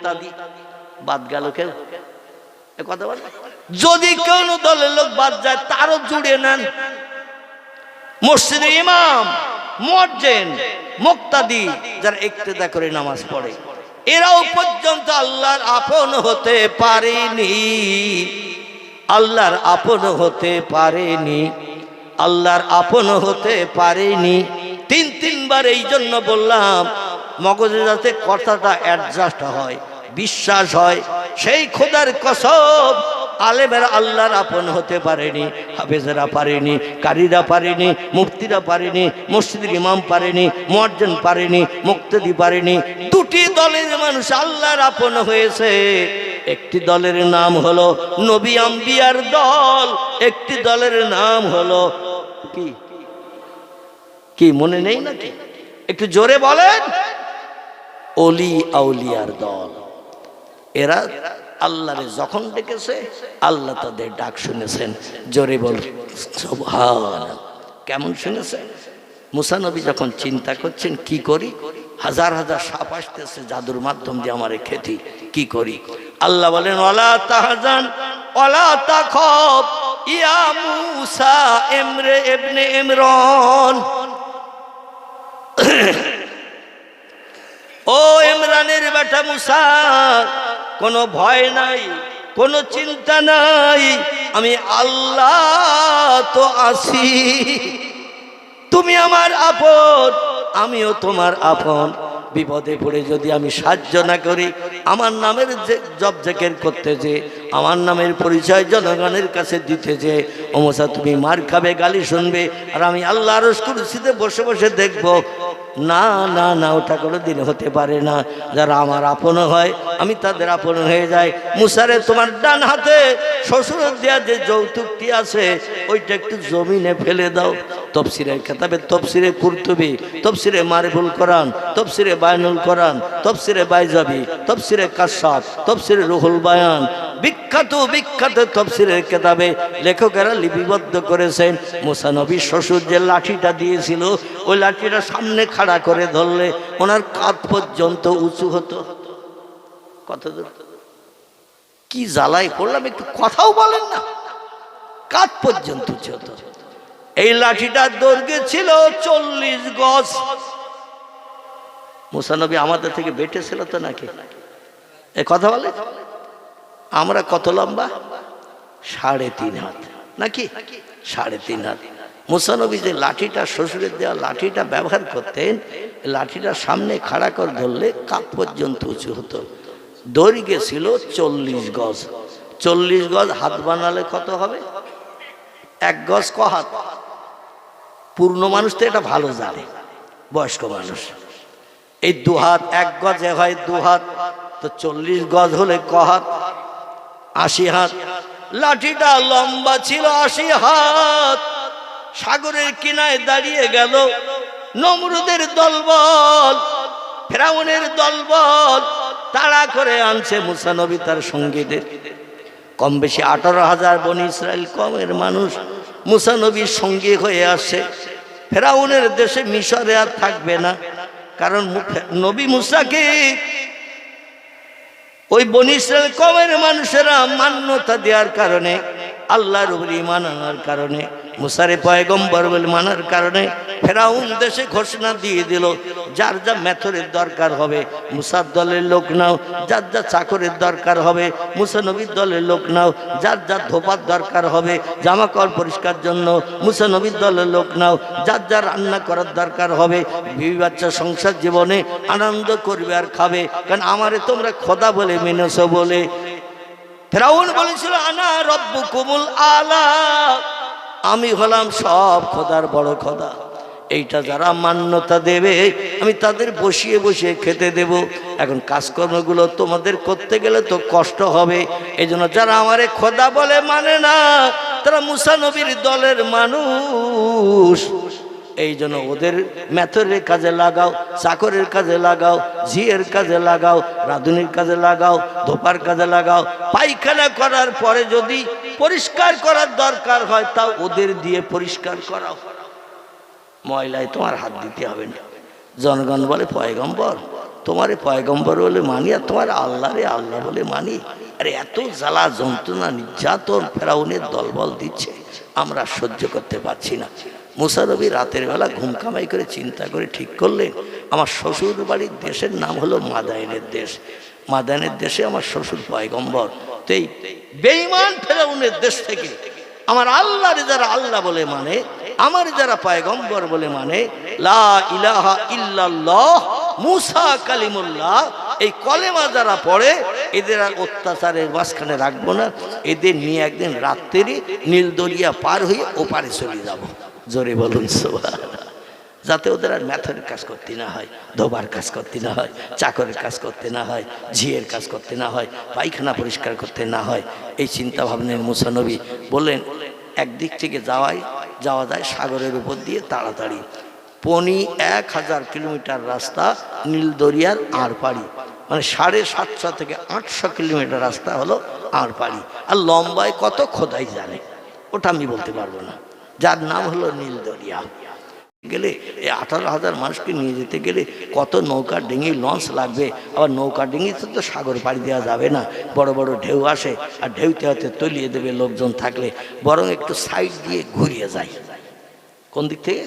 মুক্তাদি বাদ গেল কেউ কথা বলে যদি কোন দলের লোক বাদ যায় তারও জুড়ে নেন মসজিদের ইমাম মুয়াজ্জিন মুক্তাদি যারা ইক্তেদা করে নামাজ পড়ে এরাও পর্যন্ত আল্লাহর আপন হতে পারেনি আল্লাহর আপন হতে পারেনি আল্লাহর আপন হতে পারেনি তিনবার এই জন্য বললাম মগজে যাতে কথাটা অ্যাডজাস্ট হয় বিশ্বাস হয় সেই খোদার কসম আলেমেরা আল্লাহর আপন হতে পারেনি হাফেজরা পারেনি কারীরা পারেনি মুফতিরা পারেনি মসজিদের ইমাম পারেনি মুয়াজ্জিন পারেনি মুক্তাদি পারেনি দুটি দলের মানুষ আল্লাহর আপন হয়েছে একটি দলের নাম হলো নবী আম্বিয়ার দল একটি দলের নাম হলো কি কি মনে নেই নাকি একটু জোরে বলেন ওলি আউলিয়ার দল এরা আল্লাহরে যখন ডেকেছে আল্লাহ তাদের ডাক শুনেছেন জোরে বল সুবহান কেমন শুনেছেন মুসা নবী যখন চিন্তা করছেন কি করি হাজার হাজার সাপ আসতেছে জাদুর মাধ্যম দিয়ে আমারে খেতি কি করি আল্লাহ বলেন ওয়ালা তাহজান ওয়ালা তাখাফ ইয়া মুসা ইবনে ইমরান ও ইমরানের বেটা মুসা কোনো ভয় নাই কোনো চিন্তা নাই আমি আল্লাহ তো আছি তুমি আমার আপন আমিও তোমার আপন বিপদে পড়ে যদি আমি সাহায্য না করি আমার নামের জপ জিকির করতে যে আমার নামের পরিচয় জনগণের কাছে দিতে যে ও মুসা তুমি মার খাবে গালি শুনবে আর আমি আল্লাহর আরশ কুরসিতে বসে বসে দেখব না না না ওটা কোনো দিন হতে পারে না যারা আমার আপন হয় আমি তাদের আপন হয়ে যাই মুসারে তোমার ডান হাতে শ্বশুরের দেয়া যে যৌতুকটি আছে ওইটা একটু জমিনে ফেলে দাও তফসিরের কিতাবে তফসিরে কুরতুবি তফসিরে মারিফুল কোরআন তফসিরে বায়ানুল কোরআন তফসিরে বাইজাবি তফসিরে কাশফ তফসিরে রুহুল বায়ান বিখ্যাত বিখ্যাত তফসিরের কিতাবে লেখকেরা লিপিবদ্ধ করেছেন মুসা নবীর শ্বশুর যে লাঠিটা দিয়েছিল ওই লাঠিটা সামনে খাড়া করে ধরলে ওনার কাঁধ পর্যন্ত উঁচু হতো কত দূর কি জ্বালাই পড়লাম একটু কথাও বলেন না কাঁধ পর্যন্ত উঁচু হতো এই লাঠিটার দৈর্ঘ্য ছিল 40 গজ মুসা নবী আমাদের থেকে বেটে ছিল তো নাকি এ কথা বলে আমরা কত লম্বা 3.5 হাত নাকি 3.5 হাত মুসা নবী যে লাঠিটা শ্বশুরের দেওয়া লাঠিটা ব্যবহার করতেন লাঠিটা সামনে খাড়া করে ধরলে কাঁধ পর্যন্ত উঁচু হতো দৈর্ঘ্য ছিল 40 গজ 40 গজ হাত বানালে কত হবে 1 গজ ক হাত পূর্ণ মানুষ তো এটা ভালো জানে বয়স্ক মানুষ এই 2 হাত 1 গজে হয় 2 হাত তো 40 গজ হলে ক হাত 80 হাত লাঠিটা লম্বা ছিল 80 হাত সাগরের কিনারে দাঁড়িয়ে গেল নমরুদের দলবল ফেরাউনের দলবল তাড়া করে আনছে মুসা নবী তার সঙ্গীদের কম বেশি 18,000 বনি ইসরায়েল কমের মানুষ মুসা নবীর সঙ্গী হয়ে আসছে ফেরাউনের দেশে মিশরে আর থাকবে না কারণ নবী মুসাকে ওই বনি ইসরায়েল কমের মানুষেরা মান্যতা দেওয়ার কারণে আল্লাহর উপর ঈমান আনার কারণে মুসারে পয়গম্বর বলে মানার কারণে ফেরাউন দেশে ঘোষণা দিয়ে দিল যার যা মেথরের দরকার হবে মুসার দলের লোক নাও যার যা চাকরের দরকার হবে মুসা নবীর দলের লোক নাও যার যা ধোপার দরকার হবে জামা কাপড় পরিষ্কার জন্য মুসা নবীর দলের লোক নাও যার যা রান্না করার দরকার হবে বিবি বাচ্চা সংসার জীবনে আনন্দ করবে আর খাবে কারণ আমারে তোমরা খোদা বলে মেনেছো বলে ফেরাউন বলেছিল আনা রব্বুকুমুল আলা আমি হলাম সব খোদার বড় খোদা এইটা যারা মান্যতা দেবে আমি তাদের বসিয়ে বসিয়ে খেতে দেব এখন কাজকর্মগুলো তোমাদের করতে গেলে তো কষ্ট হবে এই জন্য যারা আমারে খোদা বলে মানে না তারা মুসা নবীর দলের মানুষ এই জন্য ওদের মেথরের কাজে লাগাও চাকরের কাজে লাগাও ঝিয়ের কাজে লাগাও রাঁধুনির কাজে লাগাও ধোপার কাজে লাগাও পায়খানা করার পরে যদি পরিষ্কার করার দরকার হয় তাও ওদের দিয়ে পরিষ্কার করাও ময়লায় তোমার হাত দিতে হবে না জনগণ বলে পয়গম্বর তোমারে পয়গম্বর বলে মানি আর তোমার আল্লাহরে আল্লাহ বলে মানি। আরে এত জ্বালা যন্ত্রণা নির্যাতন ফেরাউনের দলবল দিচ্ছে, আমরা সহ্য করতে পারছি না। মুসা নবী রাতের বেলা ঘুম কামাই করে চিন্তা করে ঠিক করলেন, আমার শ্বশুর বাড়ির দেশের নাম হলো মাদায়েনের দেশ, মাদায়েনের দেশে আমার শ্বশুর পয়গম্বর। তো এই বেঈমান ফেরাউনের দেশ থেকে আমার আল্লাহরে যারা আল্লাহ বলে মানে, আমার যারা পয়গম্বর বলে মানে, লা ইলাহা ইল্লাল্লাহ মুসা কালিমুল্লাহ, এই কলেমা যারা পড়ে এদের আর অত্যাচারের মাঝখানে রাখবো না, এদের নিয়ে একদিন রাত্রি নীলদরিয়া পার হয়ে ওপারে চলে যাব। জোরে বলুন সুবহানাল্লাহ। যাতে ওদের আর ম্যাথের কাজ করতে না হয়, ধোবার কাজ করতে না হয়, চাকরের কাজ করতে না হয়, ঝিয়ের কাজ করতে না হয়, পায়খানা পরিষ্কার করতে না হয়। এই চিন্তা ভাবনায় মুসা নবী বললেন, একদিক থেকে যাওয়া যায় সাগরের উপর দিয়ে তাড়াতাড়ি, 1000 কিলোমিটার রাস্তা নীলদরিয়ার আড়পাড়ি, মানে 750 থেকে 800 কিলোমিটার রাস্তা হলো আড়পাড়ি। আর লম্বায় কত খোদাই জানে, ওটা আমি বলতে পারবো না, যার নাম হলো নীলদরিয়া। গেলে এই 18,000 মানুষকে নিয়ে যেতে গেলে কত নৌকা ডিঙি লঞ্চ লাগবে, আবার নৌকা ডিঙিতে তো সাগর পাড়ি দেওয়া যাবে না, বড় বড় ঢেউ আসে, আর ঢেউতে হয়তো তলিয়ে দেবে লোকজন থাকলে, বরং একটু সাইড দিয়ে ঘুরিয়ে যায়। কোন দিক থেকে?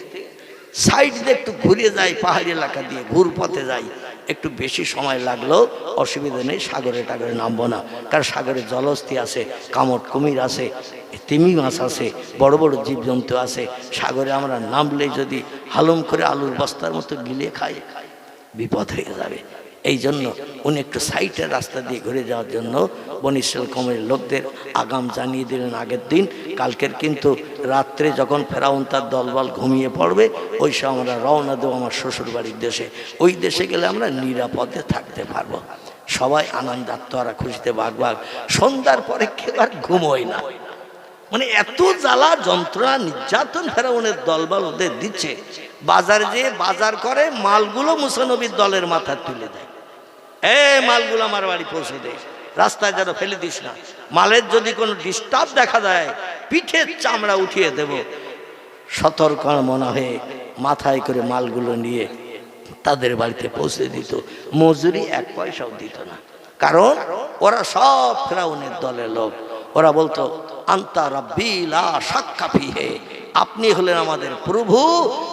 সাইড দিয়ে একটু ঘুরিয়ে যায়, পাহাড়ি এলাকা দিয়ে ঘুরপথে যাই, একটু বেশি সময় লাগলেও অসুবিধা নেই, সাগরে টাগরে নামবো না, কারণ সাগরে জলস্থি আছে, কামড় কুমির আছে, তিমি মাছ আছে, বড় বড় জীবজন্তু আছে। সাগরে আমরা নামলে যদি হালুম করে আলুর বস্তার মতো গিলিয়ে খাই, বিপদ হয়ে যাবে। এই জন্য উনি একটু সাইডের রাস্তা দিয়ে ঘুরে যাওয়ার জন্য বনী ইসরাইল কওমের লোকদের আগাম জানিয়ে দিলেন আগের দিন, কালকের কিন্তু রাত্রে যখন ফেরাউন তার দলবল ঘুমিয়ে পড়বে, ওই সময় আমরা রওনা দেবো আমার শ্বশুর বাড়ির দেশে। ওই দেশে গেলে আমরা নিরাপদে থাকতে পারবো। সবাই আনন্দাত্মরা খুশিতে ভাগ ভাগ। সন্ধ্যার পরে কেউ আর ঘুমোয় না, মানে এত জ্বালা যন্ত্রণা নির্যাতন ফেরাউনের দলবল ওদের দিচ্ছে। বাজারে যে বাজার করে মালগুলো মুসা নবীর দলের মাথায় তুলে দেয়, মালগুলো আমার বাড়ি পৌঁছে দে, রাস্তায় যেন ফেলে দিস না, মালের যদি কোনো ডিস্টার্ব দেখা যায় পিঠের চামড়া উঠিয়ে দেব। সতর্ক মনে হয়ে মাথায় করে মালগুলো নিয়ে তাদের বাড়িতে পৌঁছে দিত। মজুরি 1 পয়সাও দিত না, কারণ ওরা সব ফেরাউনের দলের লোক। ওরা বলতো, আন্তা রাব্বি লা শাক্কা ফিহে, আপনি হলেন আমাদের প্রভু,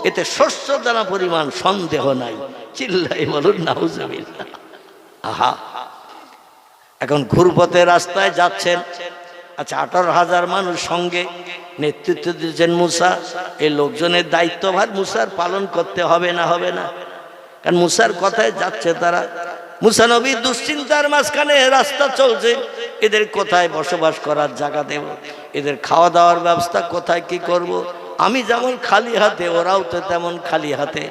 এতে শস্য দানা পরিমাণ সন্দেহ নাই। চিল্লাই বলুন নাউজুবিল্লাহ। আহা, এখন ঘুরপথে রাস্তায় যাচ্ছেন, আচ্ছা 18,000 মানুষ সঙ্গে নেতৃত্ব দিচ্ছেন মুসা। এই লোকজনের দায়িত্বভার মুসার পালন করতে হবে না? হবে না? কারণ মুসার কথায় যাচ্ছে তারা। মুসা নবী দুশ্চিন্তার মাঝখানে রাস্তা চলছে, এদের কোথায় বসবাস করার জায়গা দেব, এদের খাওয়া দাওয়ার ব্যবস্থা কোথায় কি করব। আমি যেমন খালি হাতে, ওরাও তো তেমন খালি হাতে।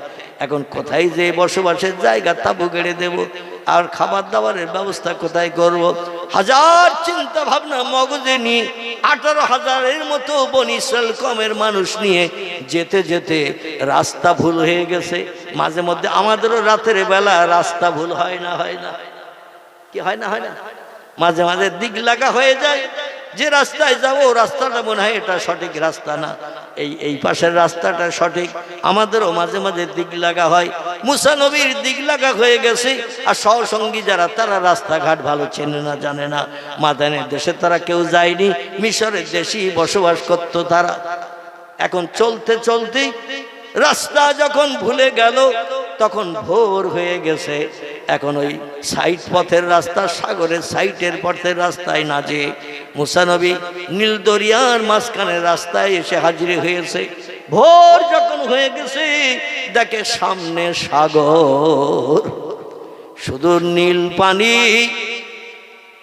এখন কোথায় যে বসবাসের জায়গা তাবু গেড়ে দেব, আর খাবার দাবারের ব্যবস্থা কোথায় করব। হাজার চিন্তা ভাবনা মগজে নিয়ে 18,000-এর মতো বনী ইসরাইল কওমের মানুষ নিয়ে যেতে যেতে রাস্তা ভুল হয়ে গেছে। মাঝে মধ্যে আমাদেরও রাতের বেলা রাস্তা ভুল হয় না? হয় না? কি হয় না? হয় না? মাঝে মাঝে দিক লাগা হয়ে যায়, যে রাস্তায় যাবো রাস্তাটা মনে হয় এটা সঠিক রাস্তা না, এই পাশের রাস্তাটা সঠিক। আমাদেরও মাঝে মাঝে দিক লাগা হয়। মুসা নবীর দিক লাগা হয়ে গেছে, আর সহসঙ্গী যারা তারা রাস্তাঘাট ভালো চেনে না, জানে না। মাদানের দেশে তারা কেউ যায়নি, মিশরের দেশেই বসবাস করত তারা। এখন চলতে চলতে রাস্তা যখন ভুলে গেল, তখন ভোর হয়ে গেছে। এখন ওই সাইড পথের রাস্তা, সাগরের সাইডের পথের রাস্তায় না যে মুসা নবী নীলদরিয়ার মাঝখানের রাস্তায় এসে হাজির হয়েছে। ভোর যখন হয়ে গেছে, দেখে সামনে সাগর, শুধু নীল পানি,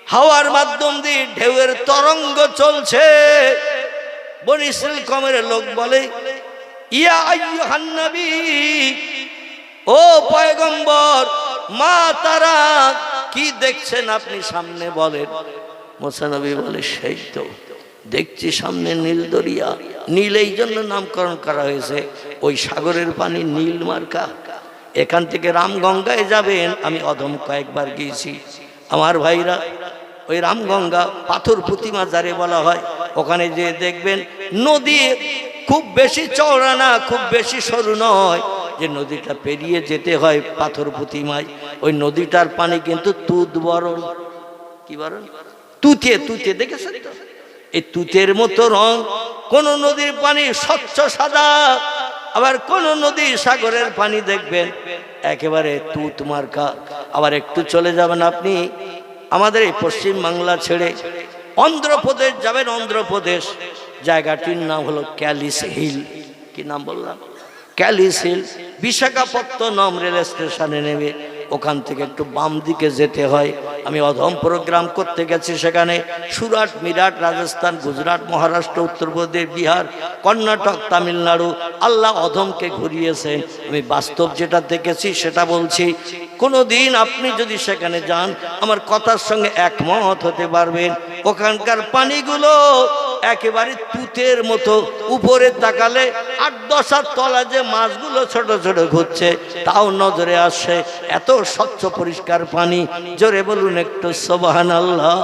হাওয়ার মাধ্যম দিয়ে ঢেউয়ের তরঙ্গ চলছে। বনী ইসরাইল কওমের লোক বলে, ইয়া আইয়ুহান নবী, ও পয়গম্বর, মা তারা, কি দেখছেন আপনি সামনে বলেন। মুসা নবী বলে, সেই তো দেখছি সামনে নীলদরিয়া। নীল এই জন্য নামকরণ করা হয়েছে, ওই সাগরের পানি নীল মার্কা। এখান থেকে রামগঙ্গায় যাবেন, আমি অধম কয়েকবার গিয়েছি। আমার ভাইরা, ওই রামগঙ্গা পাথর প্রতিমা যারে বলা হয়, ওখানে যে দেখবেন নদী খুব বেশি চওড়া না, খুব বেশি সরু নয়, যে নদীটা পেরিয়ে যেতে হয় পাথর প্রতিমায়। ওই নদীটার পানি কিন্তু তুত বরণ, কি বরণ, তুতে, তুতে দেখেছেন তো? এই তুতের মতো রং। কোন নদীর পানি স্বচ্ছ সাদা, আবার কোন নদী সাগরের পানি দেখবেন একেবারে তুত মার্কা। আবার একটু চলে যাবেন আপনি আমাদের এই পশ্চিম বাংলা ছেড়ে অন্ধ্রপ্রদেশ যাবেন। অন্ধ্রপ্রদেশ জায়গাটির নাম হলো ক্যালিস হিল। কি নাম বললাম? Kallis hill. বিশাখাপত্তনম রেল স্টেশনে নেবে ওখান থেকে একটু বাম দিকে যেতে হয়। আমি অধম প্রোগ্রাম করতে গেছি সেখানে। সুরাট, মিরাট, রাজস্থান, গুজরাট, মহারাষ্ট্র, উত্তরপ্রদেশ, বিহার, কর্ণাটক, তামিলনাড়ু, আল্লাহ অধমকে ঘুরিয়েছেন। আমি বাস্তব যেটা দেখেছি সেটা বলছি। কোনো দিন আপনি যদি সেখানে যান আমার কথার সঙ্গে একমত হতে পারবেন। ওখানকার পানিগুলো একেবারে তুতের মতো। উপরে তাকালে 8-10 হাত তলা যে মাছগুলো ছোট ছোট ঘুরছে তাও নজরে আসে। এত স্বচ্ছ পরিষ্কার পানি। জোরে বলুন একটু সুবহানাল্লাহ।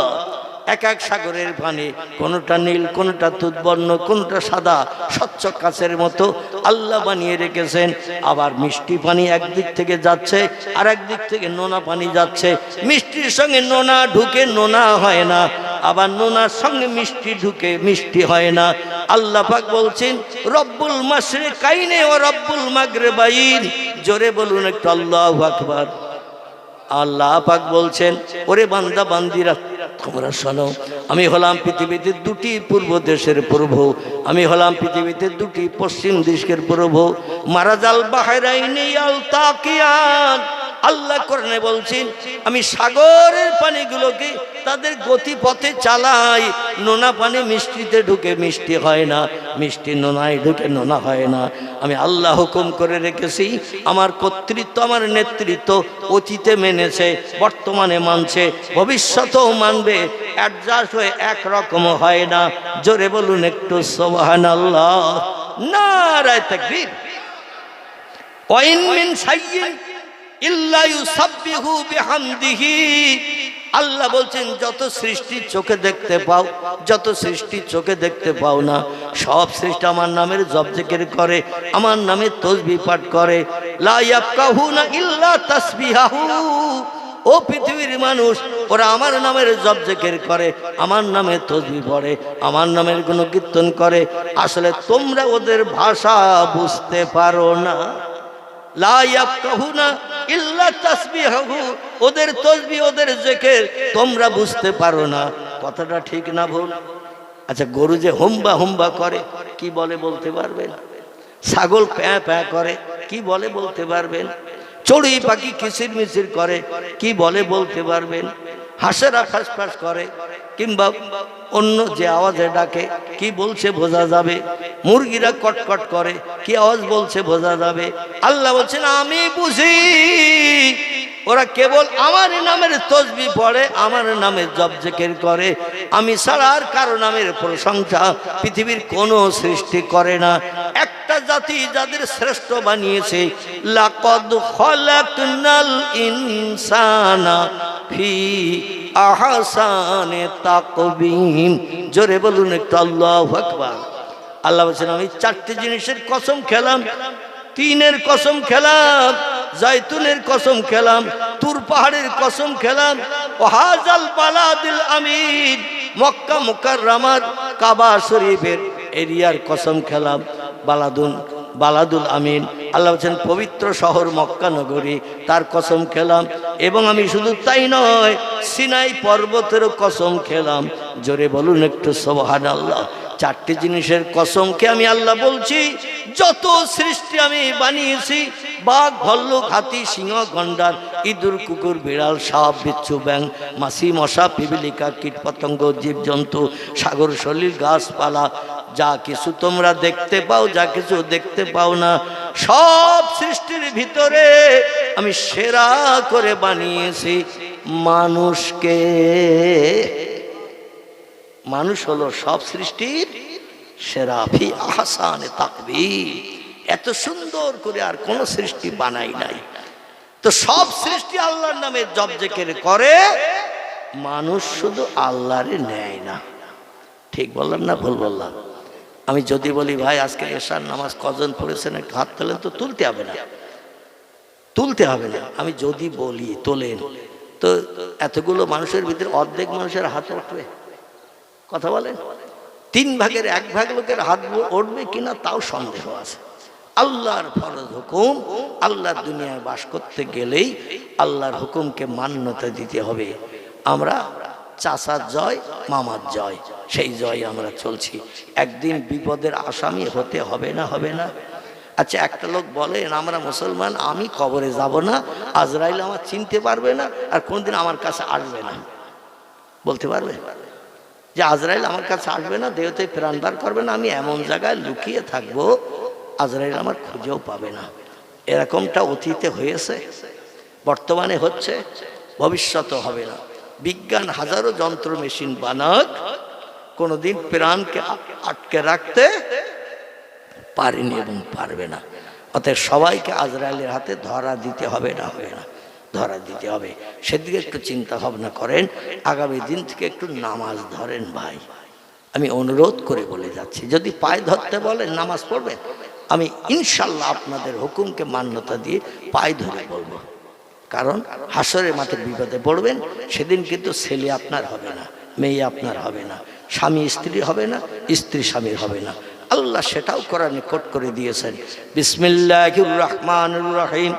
এক এক সাগরের পানি, কোনটা নীল, কোনটা তুতবর্ণ, কোনটা সাদা, স্বচ্ছ কাচের মতো আল্লাহ বানিয়ে রেখেছেন। আবার মিষ্টি পানি একদিক থেকে যাচ্ছে আর একদিক থেকে নোনা পানি যাচ্ছে। মিষ্টির সঙ্গে নোনা ঢুকে নোনা হয় না, আবার নোনার সঙ্গে মিষ্টি ঢুকে মিষ্টি হয় না। আল্লাহ পাক বলছেন রব্বুল মাশরিকাইনি ওয়া রব্বুল মাগরিবাইন। জোরে বলুন একটু আল্লাহু আকবার। আল্লাহ পাক বলছেন ওরে বান্দা বান্দিরা তোমরা শোনো, আমি হলাম পৃথিবীতে 2টি পূর্ব দেশের প্রভু, আমি হলাম পৃথিবীতে 2টি পশ্চিম দেশের প্রভু। মারাজাল বাহরাইনি আলতাকিয়ান। আল্লাহ কোরআনে বলছেন আমি সাগরের পানিগুলোকে তাদের গতিপথে চালাই। নোনা পানি মিষ্টিতে ঢুকে মিষ্টি হয় না, মিষ্টি নোনায় ঢুকে নোনা হয় না। আমি আল্লাহ হুকুম করে রেখেছি। আমার কর্তৃত্ব, আমার নেতৃত্ব অতীতে মেনেছে, বর্তমানে মানছে, ভবিষ্যতেও মানবে। অ্যাডজাস্ট হয়ে একরকম হয় না। জোরে বলুন একটু সুবহানাল্লাহ। নারায়ে তাকবীর। ওয়া ইন মিন শাইইন ইল্লা ইউসাব্বিহু বিহামদিহি। আল্লাহ বলছেন যত সৃষ্টি চোখে দেখতে পাও, যত সৃষ্টি চোখে দেখতে পাও না, সব সৃষ্টি আমার নামের জপ জিকির করে, আমার নামে তাসবিহ পাঠ করে। লা ইয়াফকাহুনা ইল্লা তাসবিহাহু। ও পৃথিবীর মানুষ, ওরা আমার নামের জপ জিকির করে, আমার নামে তাসবিহ পড়ে, আমার নামের গুণকীর্তন করে। আসলে তোমরা ওদের ভাষা বুঝতে পারো না। লা ইয়াফকাহুনা ইল্লা তাসবিহাহু। ওদের তাসবিহ, ওদের জিকির তোমরা বুঝতে পারো না। কথাটা ঠিক না ভুল? আচ্ছা, গরু যে হুম্বা হুম্বা করে কি বলে বলতে পারবেন? ছাগল প্যাঁ প্যাঁ করে কি বলে বলতে পারবেন? চড়ুই পাখি কিচির মিচির করে কি বলে বলতে পারবেন? হাঁসেরা ফাঁস করে কিংবা অন্য যে আওয়াজে ডাকে কি বলছে বোঝা যাবে? মুরগিরা কটকট করে কি আওয়াজ বলছে বোঝা যাবে? আল্লাহ বলছেন আমি বুঝি। ওরা কেবল আমার নামের তাসবিহ পড়ে, আমার নামের জপ জিকির করে। আমি ছাড়া আর কারো নামের প্রশংসা পৃথিবীর কোনো সৃষ্টি করে না। একটা জাতি যাদের শ্রেষ্ঠ বানিয়েছে, লাকাদ খালাকনাল ইনসানা ফি আহসানি তাকবীম। জোরে বলুন একটু আল্লাহু আকবার। আল্লাহ বলেন আমি 4টি জিনিসের কসম খেলাম। 3-এর কসম খেলাম, জাইতুনের কসম খেলাম, তুর পাহাড়ের কসম খেলাম, ও হাজাল বালাদিল আমিন, মক্কা মুকাররমার কাবা শরীফের এরিয়ার কসম খেলাম। বালাদুল আমিন, আল্লাহ বলছেন পবিত্র শহর মক্কা নগরী, তার কসম খেলাম। এবং আমি শুধু তাই নয়, সিনাই পর্বতেরও কসম খেলাম। জোরে বলুন একটু সুবহানাল্লাহ। 4টি জিনিসের কসমকে আমি আল্লাহ বলছি। যত সৃষ্টি আমি বানিয়েছি, বাঘ, ভাল্লুক, হাতি, সিংহ, গন্ডার, ইঁদুর, কুকুর, বিড়াল, সাপ, বিচ্ছু, ব্যাঙ, মাছি, মশা, পিপিলিকা, কীট পতঙ্গ, জীবজন্তু, সাগর সলিল, গাছপালা, যা কিছু তোমরা দেখতে পাও, যা কিছু দেখতে পাও না, সব সৃষ্টির ভিতরে আমি সেরা করে বানিয়েছি মানুষকে। মানুষ হলো সব সৃষ্টির সেরা। ফি আহসানি তাকবীর। এত সুন্দর করে আর কোন সৃষ্টি বানাই নাই। তো সব সৃষ্টি আল্লাহর নামে জপ জিকির করে, মানুষ শুধু আল্লাহরে নেয় না। ঠিক বললাম না ভুল বললাম? আমি যদি বলি ভাই আজকে এশার নামাজ কজন পড়েছেন একটু হাত তোলেন, তো তুলতে হবে না। তুলতে হবে না, আমি যদি বলি তোলেন তো এতগুলো মানুষের ভিতরে অর্ধেক মানুষের হাত উঠবে? কথা বলেন, 3 ভাগের 1 ভাগ লোকের হাত উঠবে কিনা তাও সন্দেহ আছে। আল্লাহর ফরজ হুকুম, আল্লাহর দুনিয়ায় বাস করতে গেলেই আল্লাহর হুকুমকে মান্যতা দিতে হবে। আমরা চাচার জয় মামার জয়, সেই জয় আমরা চলছি। একদিন বিপদের আসামি হতে হবে না, হবে না? আচ্ছা, একটা লোক বলেন আমরা মুসলমান, আমি কবরে যাব না, আজরাইল আমার চিনতে পারবে না, আর কোনদিন আমার কাছে আসবে না, বলতে পারবে যে আজরাইল আমার কাছে আসবে না, দেহতে প্রাণ বার করবে না, আমি এমন জায়গায় লুকিয়ে থাকবো আজরাইল আমার খুঁজেও পাবে না? এরকমটা অতীতে হয়েছে, বর্তমানে হচ্ছে, ভবিষ্যতে হবে না। বিজ্ঞান হাজারো যন্ত্র মেশিন বানাক, কোনোদিন প্রাণকে আটকে রাখতে পারেনি এবং পারবে না। অতএব সবাইকে আজরাইলের হাতে ধরা দিতে হবে না, হবে না? ধরা দিতে হবে। সেদিকে একটু চিন্তা ভাবনা করেন, আগামী দিন থেকে একটু নামাজ ধরেন ভাই, আমি অনুরোধ করে বলে যাচ্ছি। যদি পায়ে ধরতে বলেন নামাজ পড়বেন, আমি ইনশাল্লাহ আপনাদের হুকুমকে মান্যতা দিয়ে পায়ে ধরে বলবো। কারণ হাসরের মাঠে বিপদে পড়বেন, সেদিন কিন্তু ছেলে আপনার হবে না, মেয়ে আপনার হবে না, স্বামী স্ত্রী হবে না, স্ত্রী স্বামীর হবে না। আল্লাহ সেটাও কোরআনে কোট করে দিয়েছেন। বিসমিল্লাহির রহমানির রহিম।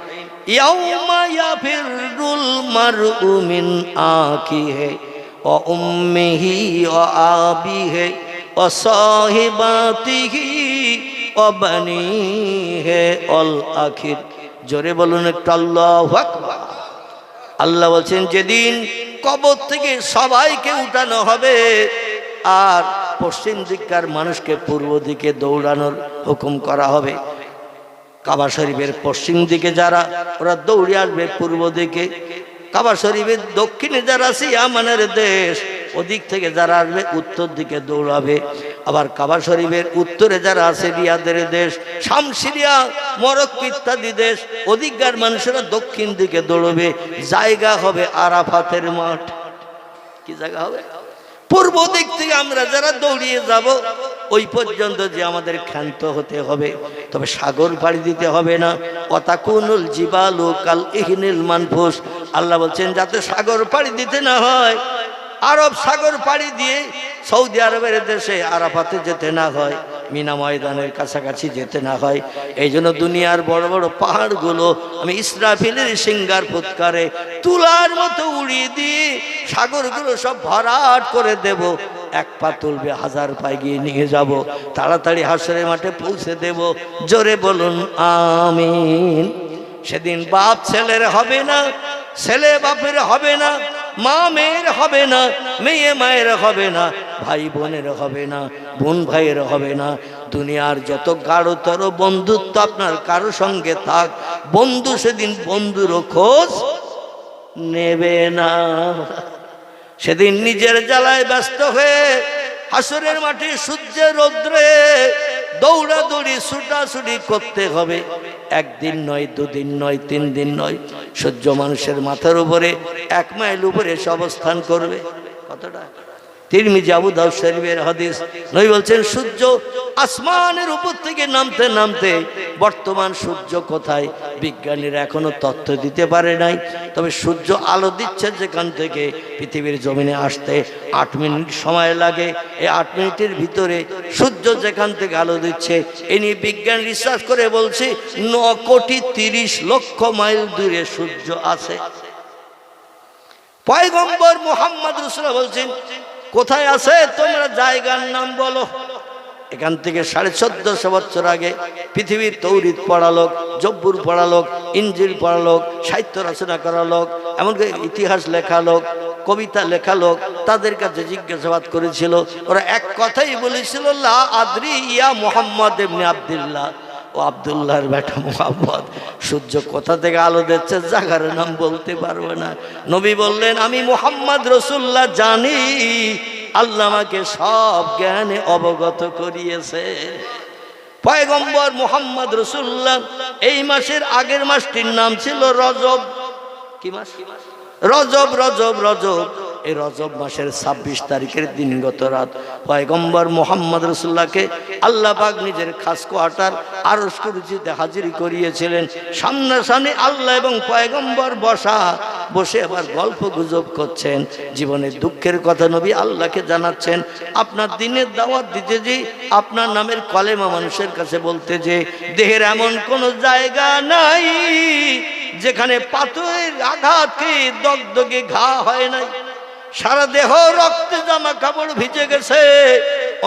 ইয়াউমা ইয়াফিরুল মারউ মিন আখিহি ওয়া উম্মিহি ওয়া আবিহি ওয়া সাহিবাতিহি ওয়া বানিহি আল আখির। জোরে বলুন একটু আল্লাহু আকবার। আল্লাহ বলছেন যেদিন কবর থেকে সবাইকে উঠানো হবে, আর পশ্চিম দিককার মানুষকে পূর্ব দিকে দৌড়ানোর হুকুম করা হবে। কাবা শরীফের পশ্চিম দিকে যারা, ওরা দৌড়ে আসবে পূর্ব দিকে। কাবা শরীফের দক্ষিণে যারা আছে ইয়ামানের দেশ, ওদিক থেকে যারা আসবে উত্তর দিকে দৌড়াবে। আবার কাবা শরীফের উত্তরে যারা আছে রিয়াদের দেশ, শাম, সিরিয়া, মরক্কো ইত্যাদি দেশ, ওদিককার মানুষেরা দক্ষিণ দিকে দৌড়বে। জায়গা হবে আরাফাতের মাঠ। কি জায়গা হবে? পূর্ব দিক থেকে আমরা যারা দৌড়িয়ে যাব, ওই পর্যন্ত যে আমাদের ক্ষান্ত হতে হবে। তবে সাগর পাড়ি দিতে হবে না। ওয়াতাকুনুল জিবালু কাল ইহনিল মানফুস। আল্লাহ বলছেন যাতে সাগর পাড়ি দিতে না হয়, আরব সাগর পাড়ি দিয়ে সৌদি আরবের দেশে আরাফাতে যেতে না হয়, মিনা ময়দানের কাছাকাছি যেতে না হয়। এই জন্য দুনিয়ার বড় বড় পাহাড়গুলো আমি ইসরাফিলের সিঙ্গার ফুৎকারে তুলার মতো উড়িয়ে দিয়ে সাগরগুলো সব ভরাট করে দেব। 1 পা তুলবে 1000 পা গিয়ে নিয়ে যাব, তাড়াতাড়ি হাসরের মাঠে পৌঁছে দেব। জোরে বলুন আমিন। সেদিন বাপ ছেলের হবে না, ছেলে বাপের হবে না, মা মেয়ের হবে না, মেয়ে মায়ের হবে না, ভাই বোনের হবে না, বোন ভাইয়ের হবে না। দুনিয়ার যত গাঢ়তর বন্ধুত্ব আপনার কারো সঙ্গে থাক, বন্ধু সেদিন বন্ধুরও খোঁজ নেবে না। সেদিন নিজের জ্বালায় ব্যস্ত হয়ে হাসরের মাঠে সূর্যের রৌদ্রে দৌড়াদৌড়ি ছুটাছুটি করতে হবে। 1 দিন নয়, 2 দিন নয়, 3 দিন নয়, সূর্য মানুষের মাথার উপরে 1 মাইল উপরে এসে অবস্থান করবে। কতটা? তিরমিজি, আবু দাউদ শরীফের হাদিস। নবী বলছেন সূর্য আসমানের উপর থেকে নামতে নামতে, বর্তমান সূর্য কোথায় বিজ্ঞানীরা এখনো তথ্য দিতে পারে নাই। তবে সূর্য আলো দিচ্ছে যেখান থেকে পৃথিবীর জমিনে আসতে 8 মিনিট সময় লাগে। এই 8 মিনিটের ভিতরে সূর্য যেখান থেকে আলো দিচ্ছে, এ নিয়ে বিজ্ঞান রিসার্চ করে বলছে 9,30,00,000 মাইল দূরে সূর্য আছে। পয়গম্বর মুহাম্মদ রাসূলুল্লাহ বলছেন কোথায় আছে তোমরা জায়গার নাম বলো। এখান থেকে 1450 বছর আগে পৃথিবীর তৌরিত পড়া লোক, জব্বুর পড়া লোক, ইঞ্জিল পড়া লোক, সাহিত্য রচনা করা লোক, এমনকি ইতিহাস লেখা লোক, কবিতা লেখা লোক, তাদের কাছে জিজ্ঞাসাবাদ করেছিল। ওরা এক কথাই বলেছিল লা আদরি ইয়া মুহাম্মদ ইবনে আব্দুল্লাহ, ও আব্দুল্লাহর বেটা মুহাম্মদ, সূর্য কোথা থেকে আলো দিচ্ছে জায়গার নাম বলতে পারবে না। নবী বললেন আমি মুহাম্মদ রাসূলুল্লাহ জানি, আল্লাহ আমাকে সব জ্ঞানে অবগত করিয়েছে। পয়গম্বর মুহাম্মদ রাসূলুল্লাহ এই মাসের আগের মাসটির নাম ছিল রজব। কি মাস? রজব। রজব রজব এই রজব মাসের 26 তারিখের দিনগত রাত পয়গম্বর মুহাম্মদ রাসূলুল্লাহকে আল্লাহ পাক নিজের খাস কোয়ার্টার আরশ কুরসিতে হাজিরি করিয়েছিলেন। সামনাসামনি আল্লাহ এবং পয়গম্বর বসে আবার গল্প গুজব করছেন, জীবনের দুঃখের কথা নবী আল্লাহকে জানাচ্ছেন। আপনার দিনের দাওয়াত দিতে যে, আপনার নামের কলেমা মানুষের কাছে বলতে যে, দেহের এমন কোন জায়গা নাই যেখানে পাথরের আঘাতকে দগদগে ঘা হয় নাই, সারা দেহ রক্তে জামা কাপড় ভিজে গেছে।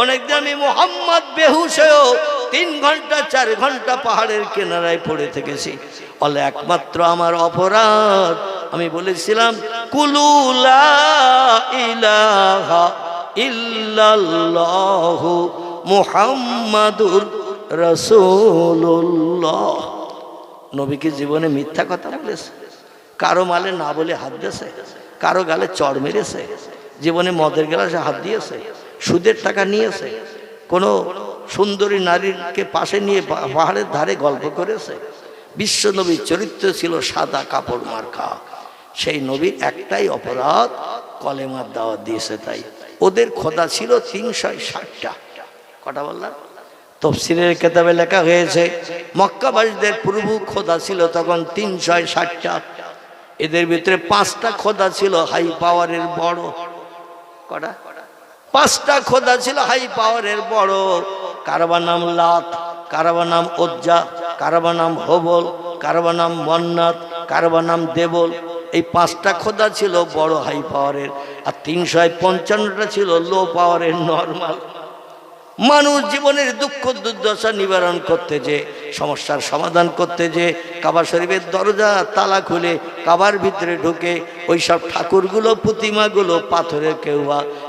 অনেকদিন আমি মুহাম্মদ বেহুশ হয়েও 3 ঘন্টা 4 ঘন্টা পাহাড়ের কিনারায় পড়ে থেকেছি। বলে একমাত্র আমার অপরাধ, আমি বলেছিলাম কুলু লা ইলাহা ইল্লাল্লাহু মুহাম্মাদুর রাসূলুল্লাহ। নবীকে জীবনে মিথ্যা কথা বলেছে, কারো মালে না বলে হাত দিয়েছে, কারো গালে চড় মেরেছে, জীবনে মদের গ্লাসে হাত দিয়েছে, সুদের টাকা নিয়েছে, কোনো সুন্দরী নারীকে পাশে নিয়ে পাহাড়ের ধারে গল্প করেছে। বিশ্ব নবীর চরিত্র ছিল সাদা কাপড় মার্কা। সেই নবীর একটাই অপরাধ, কলেমার দাওয়াত দিয়েছে। তাই ওদের খোদা ছিল 360টা। কটা বললাম? তফসিরের কিতাবে লেখা হয়েছে মক্কাবাসীদের পূর্ব খোদা ছিল তখন 360টা। এদের ভিতরে 5টা খোদা ছিল হাই পাওয়ারের বড়। কটা? 5টা খোদা ছিল হাই পাওয়ারের বড়। কারবা নাম লাত, কারবা নাম উজ্জা, কারবা নাম হবল, কারবা নাম মন্নাত, কারবা নাম দেবল। এই 5টা খোদা ছিল বড় হাই পাওয়ারের, আর 355টা ছিল লো পাওয়ারের নরমাল। মানুষ জীবনের দুঃখ দুর্দশা নিবারণ করতে যে, সমস্যার সমাধান করতে যে কাবা শরীফের দরজা তালা খুলে কাবার ভিতরে ঢুকে ওই সব ঠাকুরগুলো প্রতিমাগুলো পাথরের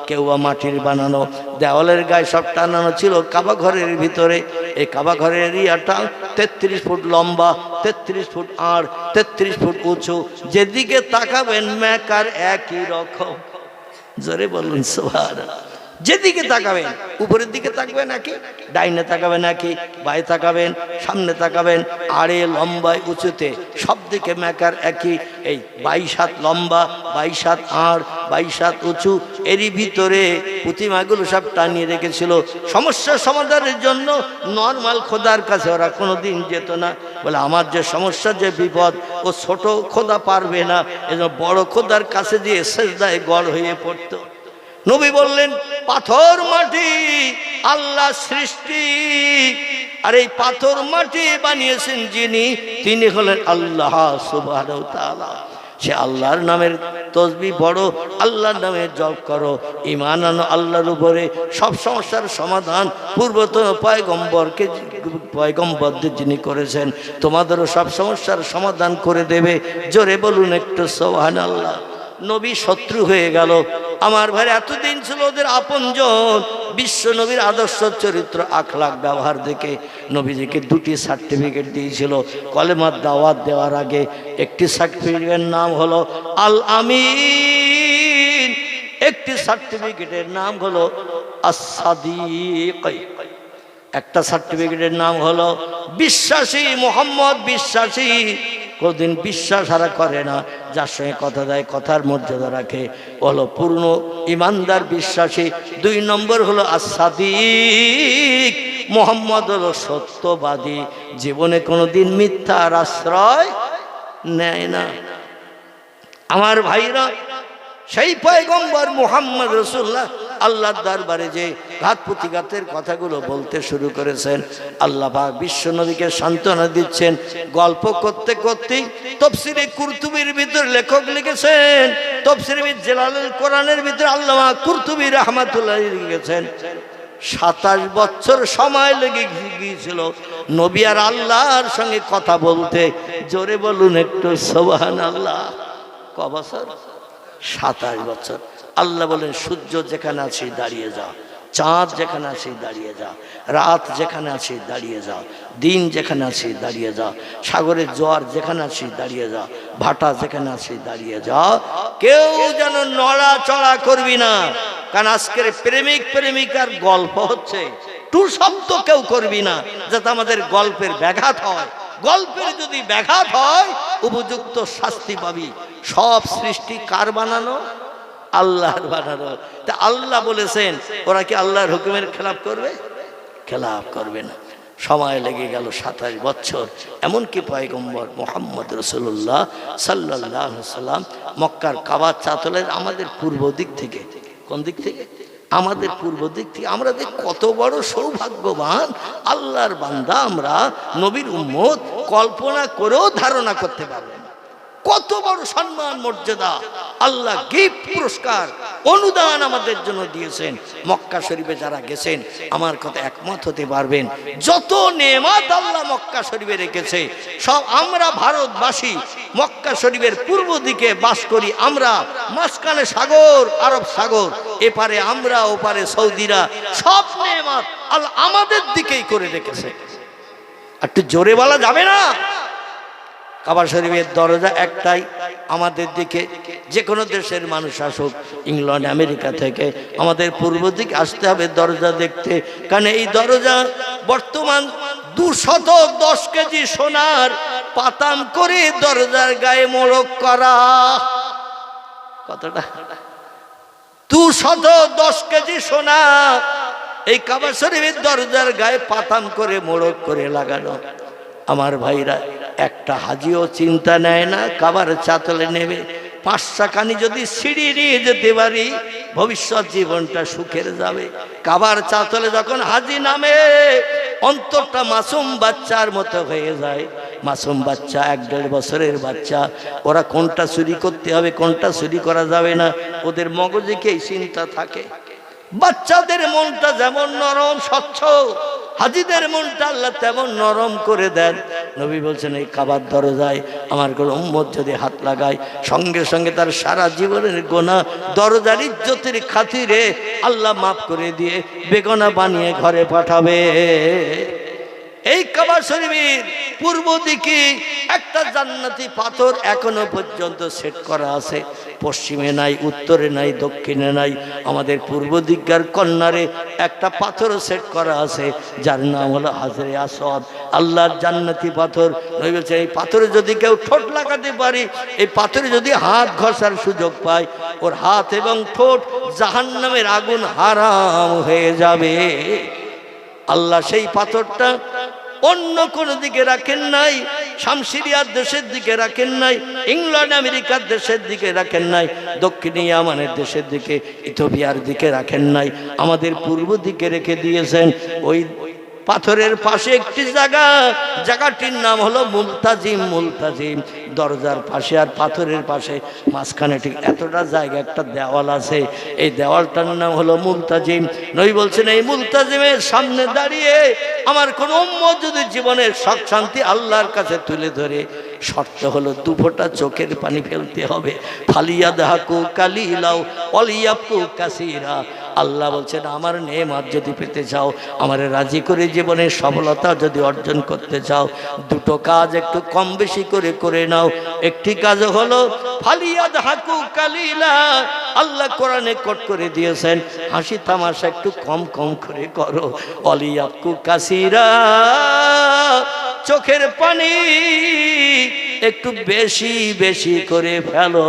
কেউবা মাটির বানানো, দেওয়ালের গায়ে সব টানানো ছিল কাবা ঘরের ভিতরে। এই কাবা ঘরের এরিয়াটা 33 ফুট লম্বা, 33 ফুট আড়, 33 ফুট উঁচু। যেদিকে তাকাবেন মেকার একই রকম। জোরে বলুন সুবহানাল্লাহ। যেদিকে তাকাবেন, উপরের দিকে তাকাবেন একই, ডাইনে তাকাবেন একই, বাঁয়ে তাকাবেন, সামনে তাকাবেন, আড়ে লম্বায় উঁচুতে সব দিকে মেকার একই। এই 22 হাত লম্বা, 22 হাত আড়, 22 হাত উঁচু। এরই ভিতরে প্রতিমাগুলো সব টানিয়ে রেখেছিল সমস্যার সমাধানের জন্য। নর্মাল খোদার কাছে ওরা কোনোদিন যেত না। বলে আমার যে সমস্যা, যে বিপদ, ও ছোট খোদা পারবে না, এজন্য বড় খোদার কাছে দিয়ে সেজদায় গড় হয়ে পড়তো। নবী বললেন পাথর মাটি আল্লাহ সৃষ্টি, আর এই পাথর মাটি বানিয়েছেন যিনি, তিনি হলেন আল্লাহ সুবহানাহু ওয়া তাআলা। সে আল্লাহর নামের তসবিহ পড়ো, আল্লাহর নামে জপ করো, ঈমান আনো আল্লাহর উপরে। সব সমস্যার সমাধান পূর্বতন পয়গম্বরদের যিনি করেছেন, তোমাদেরও সব সমস্যার সমাধান করে দেবে। জোরে বলুন একটু সুবহানাল্লাহ। নবী শত্রু হয়ে গেল। আমার ভাই এতদিন ছিল ওদের আপনজন। বিশ্ব নবীর আদর্শ চরিত্র আখলাক ব্যবহার দেখে নবীজিকে 2টি সার্টিফিকেট দিয়েছিল কলেমার দাওয়াত দেওয়ার আগে। একটি সার্টিফিকেটের নাম হলো আল আমিন, একটি সার্টিফিকেটের নাম হলো আস-সাদিক, একটা সার্টিফিকেটের নাম হলো বিশ্বাসী। মোহাম্মদ বিশ্বাসী, কোনদিন বিশ্বাস হারা করে না, যার সঙ্গে কথা দেয় কথার মর্যাদা রাখে, হলো পূর্ণ ইমানদার বিশ্বাসী। 2 নম্বর হলো আস-সাদিক, মোহাম্মদ হলো সত্যবাদী, জীবনে কোনোদিন মিথ্যার আশ্রয় নেয় না। আমার ভাইরা, সেই পয়গম্বর মুহাম্মদ রাসূলুল্লাহ আল্লাহর দরবারে যে ঘাত প্রতিঘাতের কথাগুলো বলতে শুরু করেছেন, আল্লাহ পাক বিশ্ব নবীকে সান্ত্বনা দিচ্ছেন। গল্প করতে করতে তাফসীরে কুরতুবীর ভিতর লেখক লিখেছেন, তাফসীরে জালালুল কোরআনের ভিতর আল্লামা কুরতুবী রাহমাতুল্লাহ লিখেছেন 27 বছর সময় লেগে গিয়েছিল নবী আর আল্লাহর সঙ্গে কথা বলতে। জোরে বলুন একটু সুবহানাল্লাহ। ক বছর? 27 বছর। আল্লাহ বলেন সূর্য যেখানে আছে দাঁড়িয়ে যাও, চাঁদ যেখানে আছে দাঁড়িয়ে যাও, রাত যেখানে আছে দাঁড়িয়ে যাও, দিন যেখানে আছে দাঁড়িয়ে যাও, সাগরের জোয়ার যেখানে আছে দাঁড়িয়ে যাও, ভাটা যেখানে আছে দাঁড়িয়ে যাও। কেউ যেন নড়াচড়া করবি না, কারণ আজকের প্রেমিক প্রেমিকার গল্প হচ্ছে। টু শব্দ কেউ করবি না, যাতে আমাদের গল্পের ব্যাঘাত হয়। গল্পের যদি ব্যাঘাত হয় উপযুক্ত শাস্তি পাবি। সব সৃষ্টি কার বানানো? আল্লাহর বানানো। তা আল্লাহ বলেছেন, ওরা কি আল্লাহর হুকুমের খেলাফ করবে? খেলাফ করবে না। সময় লেগে গেল 27 বছর। এমনকি পয়গম্বর মুহাম্মদ রাসূলুল্লাহ সাল্লাল্লাহু আলাইহি সাল্লাম মক্কার কাবা চাতলের আমাদের পূর্ব দিক থেকে, কোন দিক থেকে? আমাদের পূর্ব দিক থেকে। আমরা যে কত বড় সৌভাগ্যবান আল্লাহর বান্দা, আমরা নবীর উম্মত, কল্পনা করেও ধারণা করতে পারবেন কত বড় সম্মান মর্যাদা আল্লাহ গিফট, পুরস্কার, অনুদান আমাদের জন্য দিয়েছেন। মক্কা শরীফে যারা গেছেন আমার কথা একমত হতে পারবেন, যত নেয়ামত আল্লাহ মক্কা শরীফে রেখেছে সব আমরা ভারতবাসী মক্কা শরীফের পূর্ব দিকে বাস করি। আমরা মাঝখানে সাগর, আরব সাগর, এপারে আমরা, ওপারে সৌদিরা, সব নেয়ামত আল্লাহ আমাদের দিকেই করে রেখেছে। একটু জোরে বলা যাবে না? কাবা শরীফের দরজা একটাই আমাদের দিকে। যে কোনো দেশের মানুষ আসুক, ইংল্যান্ড, আমেরিকা থেকে আমাদের পূর্ব দিকে আসতে হবে দরজা দেখতে। কারণ এই দরজা বর্তমান 210 কেজি সোনার পাতাম করে দরজার গায়ে মোড়ক করা। কতটা? 210 কেজি সোনা এই কাবা শরীফের দরজার গায়ে পাতাম করে মোড়ক করে লাগানো। আমার ভাইরা, একটা হাজিও চিন্তা নেয় না কাবার চাতলে নেবে। 5 খানি যদি সিঁড়ি নিয়ে যেতে পারি ভবিষ্যৎ জীবনটা সুখের যাবে। কাবার চাতলে যখন হাজি নামে অন্তরটা মাসুম বাচ্চার মতো হয়ে যায়। মাসুম বাচ্চা, 1-1.5 বছরের বাচ্চা, ওরা কোনটা চুরি করতে হবে, কোনটা চুরি করা যাবে না, ওদের মগজে কি চিন্তা থাকে? বাচ্চাদের মনটা যেমন নরম স্বচ্ছ, হাজিদের মনটা আল্লাহ তেমন নরম করে দেন। নবী বলছেন, এই কাবার দরজায় আমার কোন উম্মত যদি হাত লাগায় সঙ্গে সঙ্গে তার সারা জীবনের গোনা দরজার ইজ্জতের খাতিরে আল্লাহ মাফ করে দিয়ে বেগনা বানিয়ে ঘরে পাঠাবে। এই কাবা শরীফের পূর্ব দিকে একটা জান্নাতি পাথর এখনো পর্যন্ত সেট করা আছে। পশ্চিমে নাই, উত্তরে নাই, দক্ষিণে নাই, আমাদের পূর্ব দিককার কর্নারে একটা পাথর সেট করা আছে, যার নাম হলো হাজরে আসওয়াদ, আল্লাহর জান্নাতি পাথর। নবী বলছেন, এই পাথরে যদি কেউ ঠোঁট লাগাতে পারি, এই পাথরে যদি হাত ঘষার সুযোগ পায়, ওর হাত এবং ঠোঁট জাহান্নামের আগুন হারাম হয়ে যাবে। আল্লাহ সেই পাথরটা অন্য কোন দিকে রাখেন নাই, শামসিরিয়ার দেশের দিকে রাখেন নাই, ইংল্যান্ড আমেরিকার দেশের দিকে রাখেন নাই, দক্ষিণ ইয়ামানের দেশের দিকে, ইথিওপিয়ার দিকে রাখেন নাই, আমাদের পূর্ব দিকে রেখে দিয়েছেন। ওই পাথরের পাশে একটি জায়গাটির নাম হলো মুলতাজিম। মুলতাজিম দরজার পাশে আর পাথরের পাশে মাঝখানে ঠিক এতটা জায়গা একটা দেওয়াল আছে, এই দেওয়ালটার নাম হলো মুলতাজিম। নবী বলছেন, এই মুলতাজিমের সামনে দাঁড়িয়ে আমার কোন উম্মত যদি জীবনের সুখ শান্তি আল্লাহর কাছে তুলে ধরে, শর্ত হলো 2 ফোঁটা চোখের পানি ফেলতে হবে। ফালিয়াদহাকু কালিলাও ওয়ালিয়াবকু কাসীরা। আল্লাহ বলছেন, আমার নেয়ামত যদি পেতে চাও, আমার রাজি করে জীবনের সফলতা যদি অর্জন করতে চাও, 2টো কাজ একটু কম বেশি করে করে নাও। একটি কাজ হলো ফালিয়াদহাকু কালিলা, আল্লাহ কোরআনে কোট করে দিয়েছেন, হাসি তামাশা একটু কম কম করে করো। ওয়ালিয়াবকু কাসীরা, চোখের পানি একটু বেশি বেশি করে ফেলো।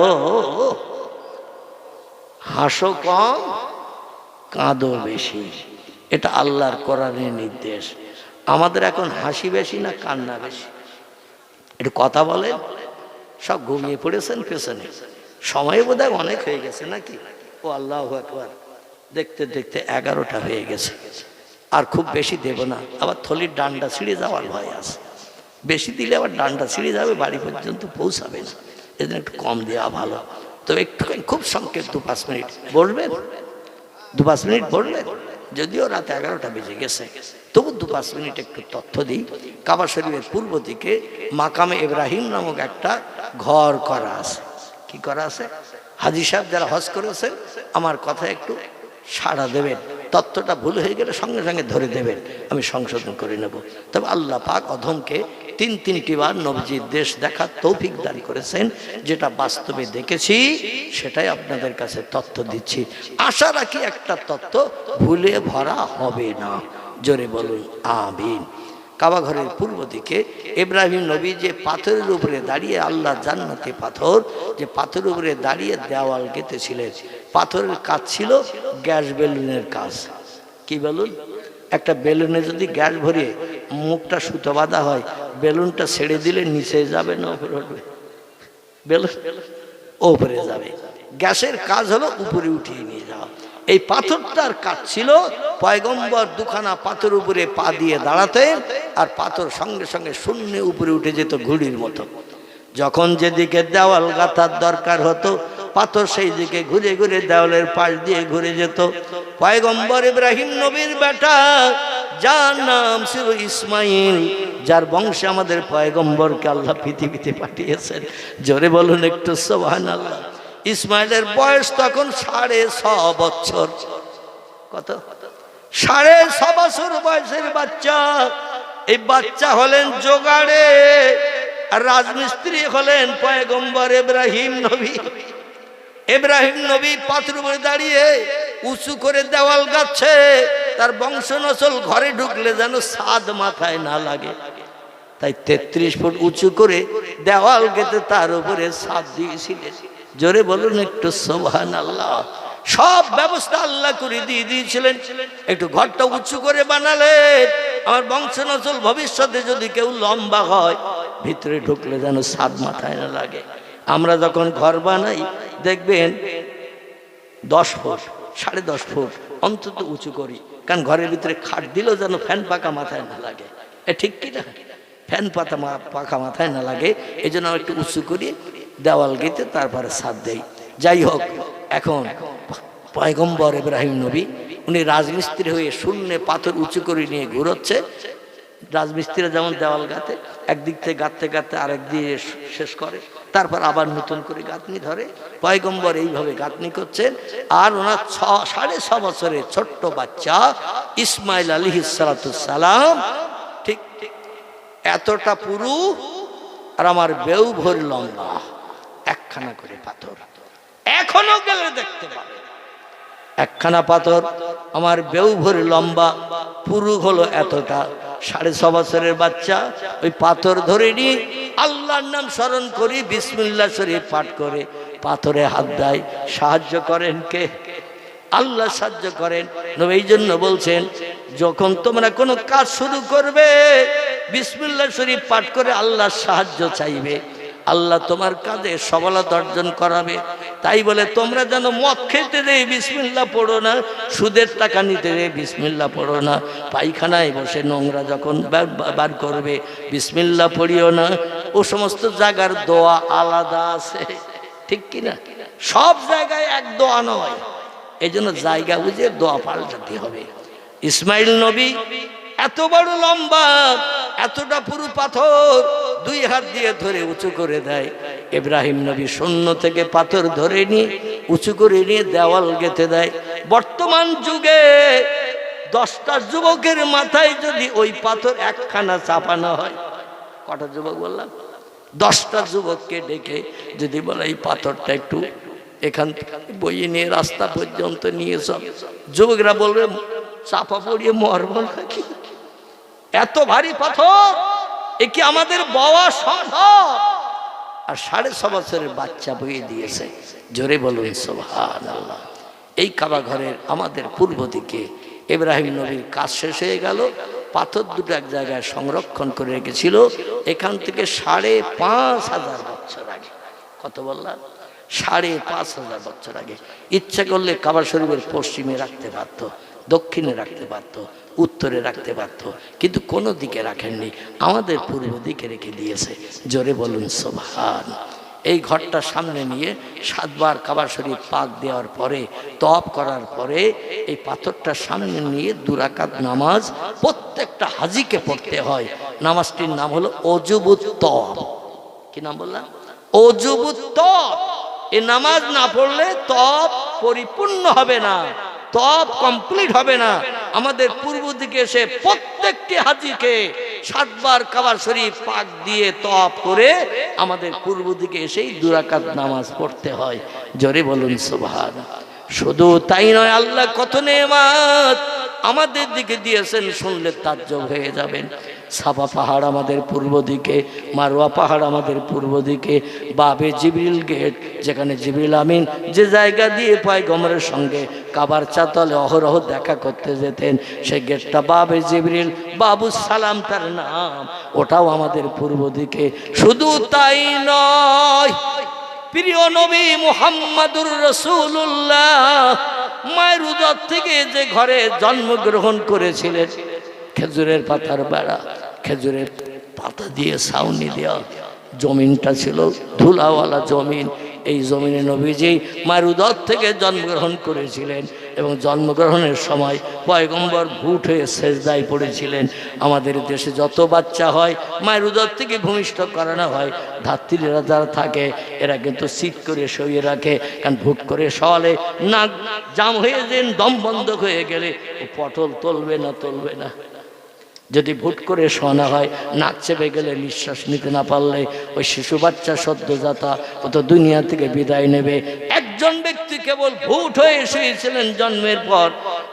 হাসো কম, কাঁদো বেশি, এটা আল্লাহর কোরআনের নির্দেশ। আমাদের এখন হাসি বেশি না কান্না বেশি? একটু কথা বলেন। সব ঘুমিয়ে পড়েছেন পেছনে, সময় বোধহয় অনেক হয়ে গেছে নাকি? ও আল্লাহু আকবার, দেখতে দেখতে 11টা হয়ে গেছে। আর খুব বেশি দেব না, আবার থলির ডান্ডা ছিঁড়ে যাওয়ার ভয় আছে। বেশি দিলে আবার ডান্ডা ছিঁড়ে যাবে, বাড়ি পর্যন্ত পৌঁছাবে না। এদিন একটু কম দেওয়া ভালো। তো একটু খুব সংক্ষেপ 2-5 মিনিট বলবেন, 2-5 মিনিট বলবেন। যদিও রাত 11টা বেজে গেছে, তবু 2-5 মিনিট একটু তথ্য দিই। কাবা শরীফের পূর্ব দিকে মাকামে ইব্রাহিম নামক একটা ঘর করা আছে। কি করা আছে? হাজী সাহেব যারা হজ করেছেন আমার কথা একটু সাড়া দেবেন, তথ্যটা ভুল হয়ে গেলে সঙ্গে সঙ্গে ধরে দেবেন, আমি সংশোধন করে নেব। তবে আল্লাহ পাক অধমকে 3-3টি বার নবজির দেশ দেখার তৌফিক দান করেছেন, যেটা বাস্তবে দেখেছি সেটাই আপনাদের কাছে তথ্য দিচ্ছি। আশা রাখি একটা তথ্য ভুলে ভরা হবে না। জোরে বলুন আমিন। কাবা ঘরের পূর্ব দিকে ইব্রাহিম নবী যে পাথরের উপরে দাঁড়িয়ে, আল্লাহ জান্নাতি পাথর, যে পাথরের উপরে দাঁড়িয়ে দেওয়াল গেঁথেছিলেন। পাথরের কাজ ছিল গ্যাস বেলুনের কাজ। কি বেলুন? একটা বেলুনে যদি গ্যাস ভরিয়ে মুখটা সুতো বাঁধা হয়, বেলুনটা ছেড়ে দিলে নিচে যাবে না উপরে উঠবে? বেলুন উপরে যাবে। গ্যাসের কাজ হলো উপরে উঠিয়ে নিয়ে যাওয়া। এই পাথরটার কাজ ছিল পয়গম্বর দুখানা পাথর উপরে পা দিয়ে দাঁড়াতেন, আর পাথর সঙ্গে সঙ্গে শূন্যে উপরে উঠে যেত ঘুড়ির মতো। যখন যেদিকে দেওয়াল গাঁথার দরকার হতো, পাথর সেই দিকে ঘুরে ঘুরে দেওয়ালের পাশ দিয়ে ঘুরে যেত। পয়গম্বর ইব্রাহিম নবীর বেটা, যার নাম ছিল ইসমাইল, যার বংশে আমাদের পয়গম্বরকে আল্লাহ পৃথিবীতে পাঠিয়েছেন, জোরে বলুন একটু সুবহানাল্লাহ। ইসমাইলের বয়স তখন 6.5 বছর। কত? 6.5 বছর বয়সের বাচ্চা। এই বাচ্চা হলেন জোগাড়ে, আর রাজমিস্ত্রি হলেন পয়গম্বর ইব্রাহিম নবী। ইব্রাহিম নবী পাথর উপরে দাঁড়িয়ে উঁচু করে দেওয়াল গাচ্ছে, তার বংশ নসল ঘরে ঢুকলে যেন ছাদ মাথায় না লাগে, তাই 33 ফুট উঁচু করে দেওয়াল গেঁথে তার উপরে ছাদ দিয়েছিলেন। জোরে বলুন একটু সুবহানাল্লাহ। সব ব্যবস্থা আল্লাহ করে দিয়ে দিয়েছিলেন। একটু ঘরটা উঁচু করে বানালেন, আমার বংশ নসল ভবিষ্যতে যদি কেউ লম্বা হয়, ভিতরে ঢুকলে যেন ছাদ মাথায় না লাগে। আমরা যখন ঘর বানাই দেখবেন 10 ফুট 10.5 ফুট অন্তত উঁচু করি, কারণ ঘরের ভিতরে খাট দিলেও যেন ফ্যান পাকা মাথায় না লাগে। ঠিক কি না? ফ্যান পাকা মাথায় না লাগে, এই জন্য একটু উঁচু করি, দেওয়াল গেঁথে তারপরে ছাদ দেই। যাই হোক, এখন পয়গম্বর ইব্রাহিম নবী উনি রাজমিস্ত্রি হয়ে শূন্যে পাথর উঁচু করে নিয়ে ঘুরোচ্ছে। রাজমিস্ত্রিরা যেমন দেওয়াল গাঁথে, একদিক থেকে গাঁথতে গাঁথতে আরেক দিয়ে শেষ করে, তারপর আবার নতুন করে গাঁথনি ধরে। পয়গম্বর এইভাবে গাঁথনি করছেন। আর ওনার 6.5 বছরের ছোট্ট বাচ্চা ইসমাইল আলাইহিস সালাম ঠিক এতটা পুরু, আর আমার বেউ ভর লম্বা, একখানা করে পাথর। এখনো গেলে দেখতে পাবে একখানা পাথর আমার বেউ ভর লম্বা, পুরু হলো এতটা। 6.5 বছরের বাচ্চা ওই পাথর ধরে নি, আল্লাহর নাম স্মরণ করি, বিসমিল্লাহ শরীফ পাঠ করে পাথরে হাত দেয়। সাহায্য করেন কে? আল্লাহ সাহায্য করেন। নবী এই জন্য বলছেন, যখন তোমরা কোনো কাজ শুরু করবে, বিসমিল্লাহ শরীফ পাঠ করে আল্লাহর সাহায্য চাইবে, আল্লাহ তোমার কাজে সফলতা অর্জন করাবে। তাই বলে তোমরা যেন মদ খেতে দেয় বিসমিল্লাহ পড়ো না, সুদের টাকা নিতে দেয় বিসমিল্লাহ পড়ো না, পায়খানায় বসে নোংরা যখন বার করবে বিসমিল্লাহ পড়িও না। ও সমস্ত জায়গার দোয়া আলাদা আছে, ঠিক কিনা? সব জায়গায় এক দোয়া নয়, এই জন্য জায়গা বুঝে দোয়া পাল্টাতে হবে। ইসমাইল নবী এত বড় লম্বা, এতটা পুরু পাথর 2 হাত দিয়ে ধরে উঁচু করে দেয়। ইব্রাহিম নবী শূন্য থেকে পাথর ধরে নিয়ে উঁচু করে নিয়ে দেওয়াল গেঁথে দেয়। বর্তমান যুগে 10টা যুবকের মাথায় যদি ওই পাথর একখানা চাপানো হয়, কটা যুবক বললাম? 10টা যুবককে ডেকে যদি বলে এই পাথরটা একটু এখান থেকে বইয়ে নিয়ে রাস্তা পর্যন্ত নিয়ে সব, যুবকরা বলবে চাপা পড়িয়ে মরবো নাকি, এত ভারী পাথর, এ কি আমাদের বওয়া সম্ভব? আর 6.5 বছরের বাচ্চা বইয়ে দিয়েছে। জোরে বলুন সুবহানাল্লাহ। এই কাবা ঘরের আমাদের পূর্ব দিকে ইব্রাহিম নবীর কাজ শেষ হয়ে গেল। পাথর দুটো এক জায়গায় সংরক্ষণ করে রেখেছিল, এখান থেকে 5,500 বছর আগে। কত বললাম? 5,500 বছর আগে। ইচ্ছা করলে কাবা শরীফের পশ্চিমে রাখতে পারত, দক্ষিণে রাখতে পারত, উত্তরে রাখতে পারত, কিন্তু কোনো দিকে রাখেননি, আমাদের পূর্ব দিকে রেখে দিয়েছে। জোরে বলুন সুবহান। এই ঘরটা সামনে নিয়ে 7 বার কাবা শরীফ পাক দেওয়ার পরে, তওয়াব করার পরে এই পাথরটা সামনে নিয়ে 2 রাকাত নামাজ প্রত্যেকটা হাজিকে পড়তে হয়। নামাজটির নাম হলো ওজুবুত তওয়াব। কি নাম বললাম? ওজুবুত তওয়াব। এই নামাজ না পড়লে তওয়াব পরিপূর্ণ হবে না, তওয়াব কমপ্লিট হবে না। আমাদের পূর্ব দিকে এসে প্রত্যেকটি হাজিকে 7 বার কাবা শরীফ পাক দিয়ে তওয়াব করে আমাদের পূর্ব দিকে এসেই 2 রাকাত নামাজ পড়তে হয়। জোরে বলুন সুবহান। শুধু তাই নয়, আল্লাহ কত নেয়ামত আমাদের দিকে দিয়েছেন, শুনলে তাজ্জব হয়ে যাবেন। সাফা পাহাড় আমাদের পূর্ব দিকে, মারওয়া পাহাড় আমাদের পূর্ব দিকে, বাবে জিবরিল গেট, যেখানে জিবরিল আমিন যে জায়গা দিয়ে পয়গম্বরের সঙ্গে কাবার চাতালে অহরহ দেখা করতে যেতেন, সেই গেটটা বাবে জিবরিল, বাবু সালাম তার নাম, ওটাও আমাদের পূর্ব দিকে। শুধু তাই নয়, প্রিয় নবী মুহাম্মাদুর রাসূলুল্লাহ মায়ের উদর থেকে যে ঘরে জন্মগ্রহণ করেছিলেন, খেজুরের পাতার বেড়া, খেজুরের পাতা দিয়ে ছাউনি দেওয়া, জমিনটা ছিল ধুলাওয়ালা জমিন। এই জমিনে নবীজি মায়ের উদর থেকে জন্মগ্রহণ করেছিলেন এবং জন্মগ্রহণের সময় পয়গম্বর ভূত হয়ে সেজদায় পড়েছিলেন। আমাদের দেশে যত বাচ্চা হয় মায়ের উদর থেকে ভূমিষ্ঠ করানো হয়, ধাত্রীরা যারা থাকে এরা কিন্তু সিট করে শুয়ে রাখে, কারণ ভুট করে সওয়ালে নাক জাম হয়ে যেন দম বন্ধ হয়ে গেলে ও পটল তুলবে না। যদি ভুট করে শোনা হয়, নাক চেপে গেলে, নিঃশ্বাস নিতে না পারলে ওই শিশু বাচ্চা সদ্যজাতা ও তো দুনিয়া থেকে বিদায় নেবে। একজন ব্যক্তি কেবল ভুট হয়ে শুয়েছিলেন জন্মের পর,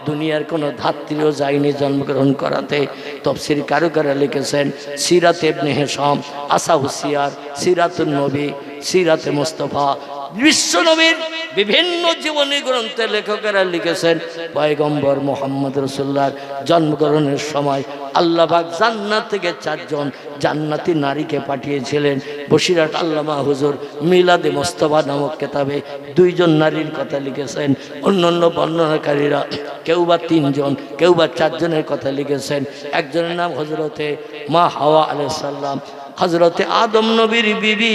দুনিয়ার কোনো ধাত্রীও যায়নি জন্মগ্রহণ করাতে। তফসির কারুকারা লিখেছেন সিরাতে ইবনে হিশাম, আসাহুসিয়ার, সিরাতুন নবী, সিরাতে মুস্তাফা, বিশ্ব নবীর বিভিন্ন জীবনী গ্রন্থে লেখকেরা লিখেছেন পয়গম্বর মুহাম্মদ রাসূলুল্লাহর জন্মগ্রহণের সময় আল্লাহ পাক জান্নাত থেকে 4 জন জান্নাতি নারীকে পাঠিয়েছিলেন। বসিরহাট আল্লামা হুজুর মিলাদে মুস্তাফা নামক কিতাবে 2 জন নারীর কথা লিখেছেন। অন্যান্য বর্ণনাকারীরা কেউ বা 3 জন, কেউ বা 4 জনের কথা লিখেছেন। একজনের নাম হযরতে মা হাওয়া আলাইহিস সালাম, হযরতে আদম নবীর বিবি।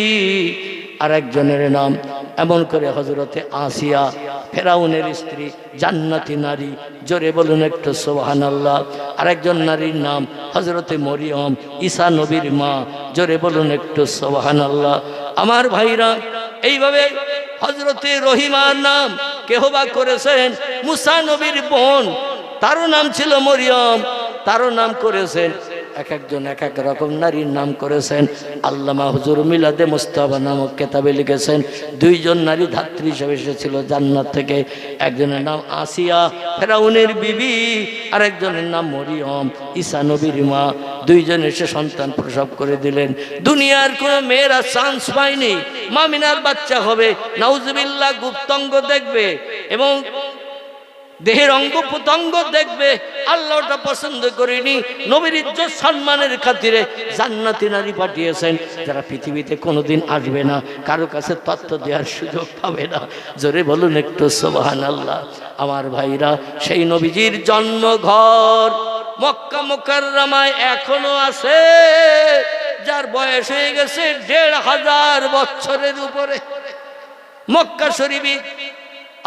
আর একজনের নাম এমন করে হযরতে আসিয়া, ফেরাউনের স্ত্রী, জান্নাতি নারী, জোরে বলুন একটু সুবহানাল্লাহ। আরেকজন নারীর নাম হযরতে মরিয়ম, ঈসা নবীর মা, জোরে বলুন একটু সুবহানাল্লাহ। আমার ভাইরা, এইভাবে হযরতে রহিমার নাম কেহবা করেছেন মুসা নবীর বোন, তারও নাম ছিল মরিয়ম, তারও নাম করেছেন। এক একজন এক এক রকম নারীর নাম করেছেন। আল্লামা হুজুর মিলাদে মুস্তাফা নামক কিতাবে লিখেছেন 2 জন নারী ধাত্রী হিসেবে এসেছিল জান্নাত থেকে। একজনের নাম আসিয়া, ফেরাউনের বিবি, আর একজনের নাম মরিয়ম, ঈসা নবীর মা। 2 জন এসে সন্তান প্রসব করে দিলেন। দুনিয়ার কোনো মেয়েরা চান্স পায়নি মামিনার বাচ্চা হবে, নাউজুবিল্লাহ, গুপ্তাঙ্গ দেখবে এবং দেহের অঙ্গ প্রত্যঙ্গ দেখবে, আল্লাহ ওটা পছন্দ করেনি। নবীর ইজ্জত সম্মানের খাতিরে জান্নাতি নারী পাঠিয়েছেন, যারা পৃথিবীতে কোনোদিন আসবে না, কারো কাছে তথ্য দেওয়ার সুযোগ পাবে না। জোরে বলুন একটু সুবহানাল্লাহ। আমার ভাইরা, সেই নবীজির জন্মঘর মক্কা মুকাররমায় এখনো আছে, যার বয়স হয়ে গেছে 1500 বছরের উপরে। মক্কা শরীফে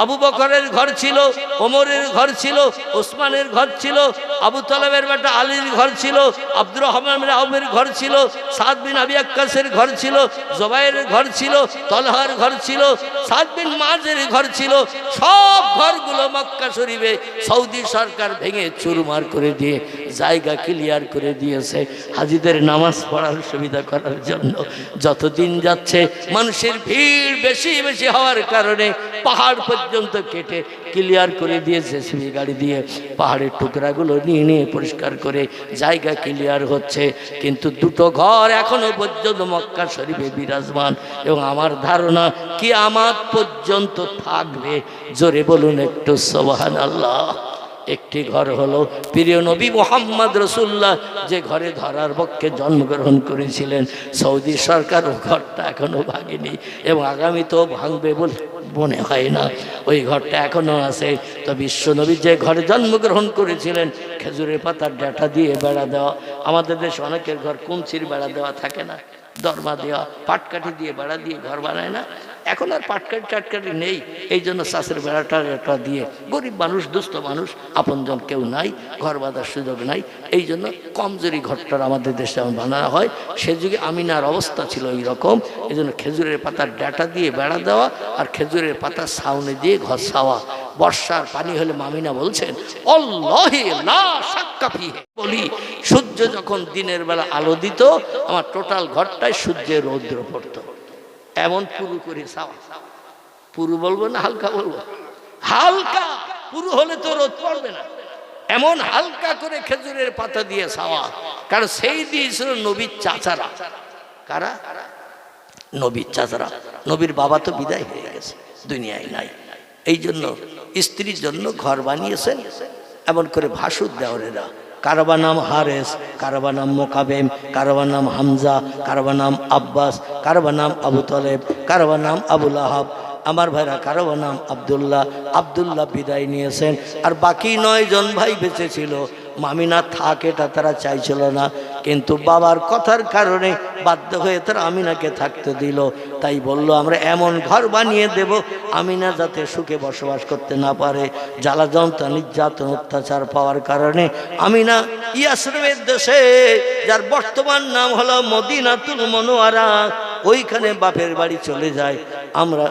আবু বকরের ঘর ছিল, ওমরের ঘর ছিল, ওসমানের ঘর ছিল, আবু তালেবের বেটা আলীর ঘর ছিল, আব্দুর রহমান বিন আউফের ঘর ছিল, সাদ বিন আবি আক্কাসের ঘর ছিল, জুবাইরের ঘর ছিল, তলহার ঘর ছিল, সাদ বিন মাযের ঘর ছিল। সব ঘরগুলো মক্কা শরীফে সৌদি সরকার ভেঙে চুরমার করে দিয়ে জায়গা ক্লিয়ার করে দিয়েছে হাজিদের নামাজ পড়ার সুবিধা করার জন্য। যতদিন যাচ্ছে মানুষের ভিড় বেশি বেশি হওয়ার কারণে পাহাড় পর্যন্ত কেটে ক্লিয়ার করে দিয়েছে সিবি গাড়ি দিয়ে। পাহাড়ের টুকরাগুলো নিয়ে নিয়ে পরিষ্কার করে জায়গা ক্লিয়ার হচ্ছে, কিন্তু 2টো ঘর এখনো পর্যন্ত মক্কা শরীফে বিরাজমান এবং আমার ধারণা কিয়ামত পর্যন্ত থাকবে। জোরে বলুন একটু সুবহানাল্লাহ। একটি ঘর হলো প্রিয় নবী মুহাম্মদ রাসূলুল্লাহ যে ঘরে ধরার পক্ষে জন্মগ্রহণ করেছিলেন, সৌদি সরকার ও ঘরটা এখনো ভাঙেনি এবং আগামীতেও ভাঙবে বলে মনে হয় না। ওই ঘরটা এখনো আছে। তো বিশ্ব নবী যে ঘরে জন্মগ্রহণ করেছিলেন, খেজুরের পাতার ডাঁটা দিয়ে বেড়া দেওয়া। আমাদের দেশে অনেকের ঘর কুঞ্চির বেড়া দেওয়া থাকে না, দরমা দেওয়া, পাটকাঠি দিয়ে বেড়া দিয়ে ঘর বানায় না। এখন আর পাটকাঠি টাটকাঠি নেই, এই জন্য চাষের বেড়াটা দিয়ে গরিব মানুষ, দুস্থ মানুষ, আপনজন কেউ নাই, ঘর বাঁধার সুযোগ নাই। এই জন্য কমজোরি ঘরটার আমাদের দেশে বানানো হয়। সে যুগে আমিনার অবস্থা ছিল এইরকম। এই জন্য খেজুরের পাতার ডাঁটা দিয়ে বেড়া দেওয়া আর খেজুরের পাতার ছাউনি দিয়ে ঘর ছাওয়া। বর্ষার পানি হলে মামিনা বলছেন আল্লাহি লা শাক্কা ফিহি, বলি সূর্য যখন দিনের বেলা আলো দিত আমার টোটাল ঘরটায় সূর্যের রৌদ্র পড়তো। এমন পুরু করে ছাওয়া। পুরু বলবো না হালকা বলবো? হালকা পুরু হলে তো রোদ পড়বে না, এমন হালকা করে খেজুরের পাতা দিয়ে ছাওয়া, কারণ সেই দিয়েছিল নবীর চাচারা। কারা? নবীর চাচারা। নবীর বাবা তো বিদায় হয়ে গেছে, দুনিয়ায় নাই। এই জন্য স্ত্রীর জন্য ঘর বানিয়েছেন এমন করে ভাসুর দেওয়ারেরা। কারবা নাম হারেস, কারবা নাম মোকাবেম, কারবা নাম হামজা, কারবা নাম আব্বাস, কারবা নাম আবু তলেব, কারবা নাম আবুল আহাব। আমার ভাইরা কারবা নাম আব্দুল্লাহ। আব্দুল্লাহ বিদায় নিয়েছেন, আর বাকি 9 জন ভাই বেঁচে ছিল। মামিনা থাক এটা তারা চাইছিল না, কিন্তু বাবার কথার কারণে বাধ্য হয়ে তারা আমিনাকে থাকতে দিল। তাই বলল আমরা এমন ঘর বানিয়ে দেব আমিনা যাতে সুখে বসবাস করতে না পারে। জ্বালা যন্ত্রণা নির্যাতন অত্যাচার পাওয়ার কারণে আমিনা ইয়াসরিবের দেশে, যার বর্তমান নাম হলো মদিনাতুল মুনাওয়ারা, ওইখানে বাপের বাড়ি চলে যায়। আমরা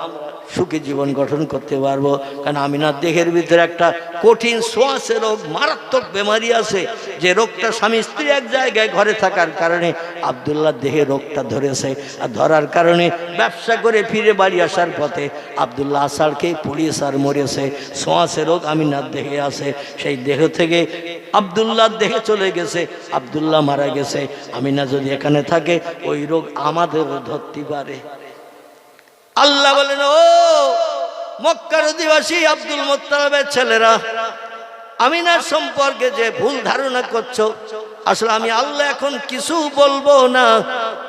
সুখী জীবন গঠন করতে পারবো। কারণ আমিনার দেহের ভিতরে একটা কঠিন শ্বাসে রোগ, মারাত্মক বেমারি আছে, যে রোগটা স্বামী স্ত্রী এক জায়গায় ঘরে থাকার কারণে আব্দুল্লাহ দেহে রোগটা ধরেছে। আর ধরার কারণে ব্যবসা করে ফিরে বাড়ি আসার পথে আব্দুল্লাহ আসারকে পুলিশ আর মরেছে। শ্বাসে রোগ আমিনার দেহে আছে, সেই দেহ থেকে আব্দুল্লাহর দেহে চলে গেছে, আব্দুল্লাহ মারা গেছে। আমিনা যদি এখানে থাকে ওই রোগ আমাদেরও ধরতে পারে। আল্লাহ বলেন, ও মক্কার অধিবাসী আব্দুল মুত্তালিবের ছেলেরা, আমিনার সম্পর্কে যে ভুল ধারণা করছো, আসলে আমি আল্লাহ এখন কিছু বলবো না।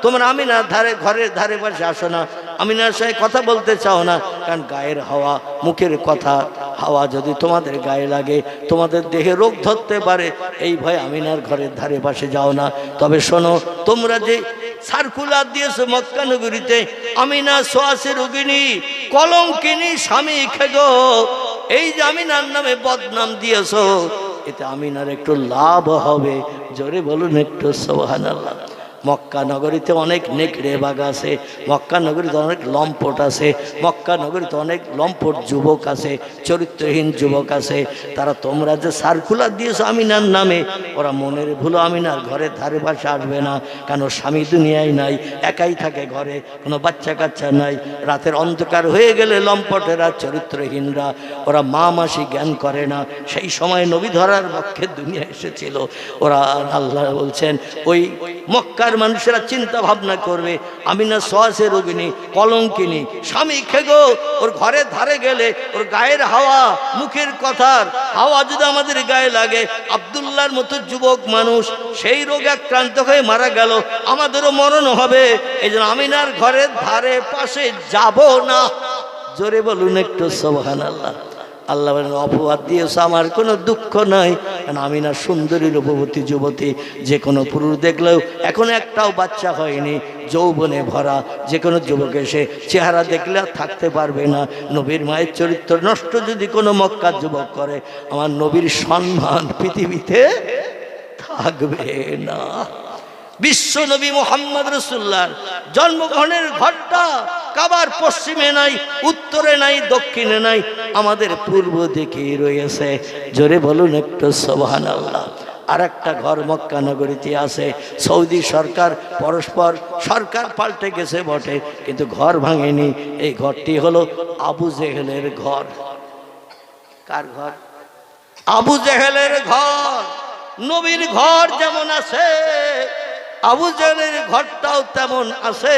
তোমরা আমিনার ঘরের ধারে পাশে আসো না, আমিনার সাথে কথা বলতে চাও না। কারণ গায়ের হাওয়া, মুখের কথা হাওয়া যদি তোমাদের গায়ে লাগে তোমাদের দেহে রোগ ধরতে পারে, এই ভয়ে আমিনার ঘরের ধারে পাশে যাও না। তবে শোনো, তোমরা যে সার্কুলার দিয়েছে মক্কা নগরীতে, আমিনা শ্বাসের রোগিনী, কলঙ্কিনী, স্বামী খেগো, এই যে আমিনার নামে বদনাম দিয়েছো, এতে আমিনার একটু লাভ হবে। জোরে বলুন একটু সুবহানাল্লাহ। মক্কা নগরীতে অনেক নেকড়ে বাঘ আছে, মক্কা নগরীতে অনেক লম্পট আছে, মক্কা নগরীতে অনেক লম্পট যুবক আছে, চরিত্রহীন যুবক আছে। তারা তোমরা যে সার্কুলার দিয়েছো আমিনার নামে, ওরা মনের ভুলো আমিনার ঘরের ধারে পাশে আসবে না। কেন স্বামী দুনিয়ায় নাই, একাই থাকে ঘরে, কোনো বাচ্চা কাচ্চা নাই। রাতের অন্ধকার হয়ে গেলে লম্পটেরা, চরিত্রহীনরা, ওরা মা মাসি জ্ঞান করে না। সেই সময় নবী ধরার পক্ষে দুনিয়া এসেছিল ওরা। আল্লাহ বলছেন ওই মক্কা মানুষেরা চিন্তা ভাবনা করবে, আমিনা শ্বাসের রোগিনী, কলঙ্কিনী, স্বামী খেগো, ওর ঘরের ধারে গেলে ওর গায়ের হাওয়া, মুখের কথার হাওয়া যদি আমাদের গায়ে লাগে, আব্দুল্লাহর মতো যুবক মানুষ সেই রোগে আক্রান্ত হয়ে মারা গেল, আমাদেরও মরণ হবে। এই জন্য আমিনার ঘরের ধারে পাশে যাব না। জোরে বলুন একটু সুবহানাল্লাহ। আল্লাহ বলেন, অপবাদ দিয়েছে, আমার কোনো দুঃখ নাই। কারণ আমিনা সুন্দরী রূপবতী যুবতী, যে কোনো পুরুষ দেখলেও এখন একটাও বাচ্চা হয়নি, যৌবনে ভরা। যে কোনো যুবক এসে চেহারা দেখলে আর থাকতে পারবে না। নবীর মায়ের চরিত্র নষ্ট যদি কোনো মক্কার যুবক করে, আমার নবীর সম্মান পৃথিবীতে থাকবে না। বিশ্ব নবী মুহাম্মদ রাসূলুল্লাহর জন্মগ্রহণের ঘরটা কাবার পশ্চিমে নাই, উত্তরে নাই, দক্ষিণে নাই, আমাদের পূর্ব দিকেই রয়েছে। জোরে বলুন একটু সুবহানাল্লাহ। আর একটা ঘর মক্কা নগরীতে আছে। সৌদি সরকার, পরস্পর সরকার পাল্টে গেছে বটে, কিন্তু ঘর ভাঙেনি। এই ঘরটি হলো আবু জেহেলের ঘর। কার ঘর? আবু জেহেলের ঘর। নবীর ঘর যেমন আছে, আবু জেহেলের ঘরটাও তেমন আছে।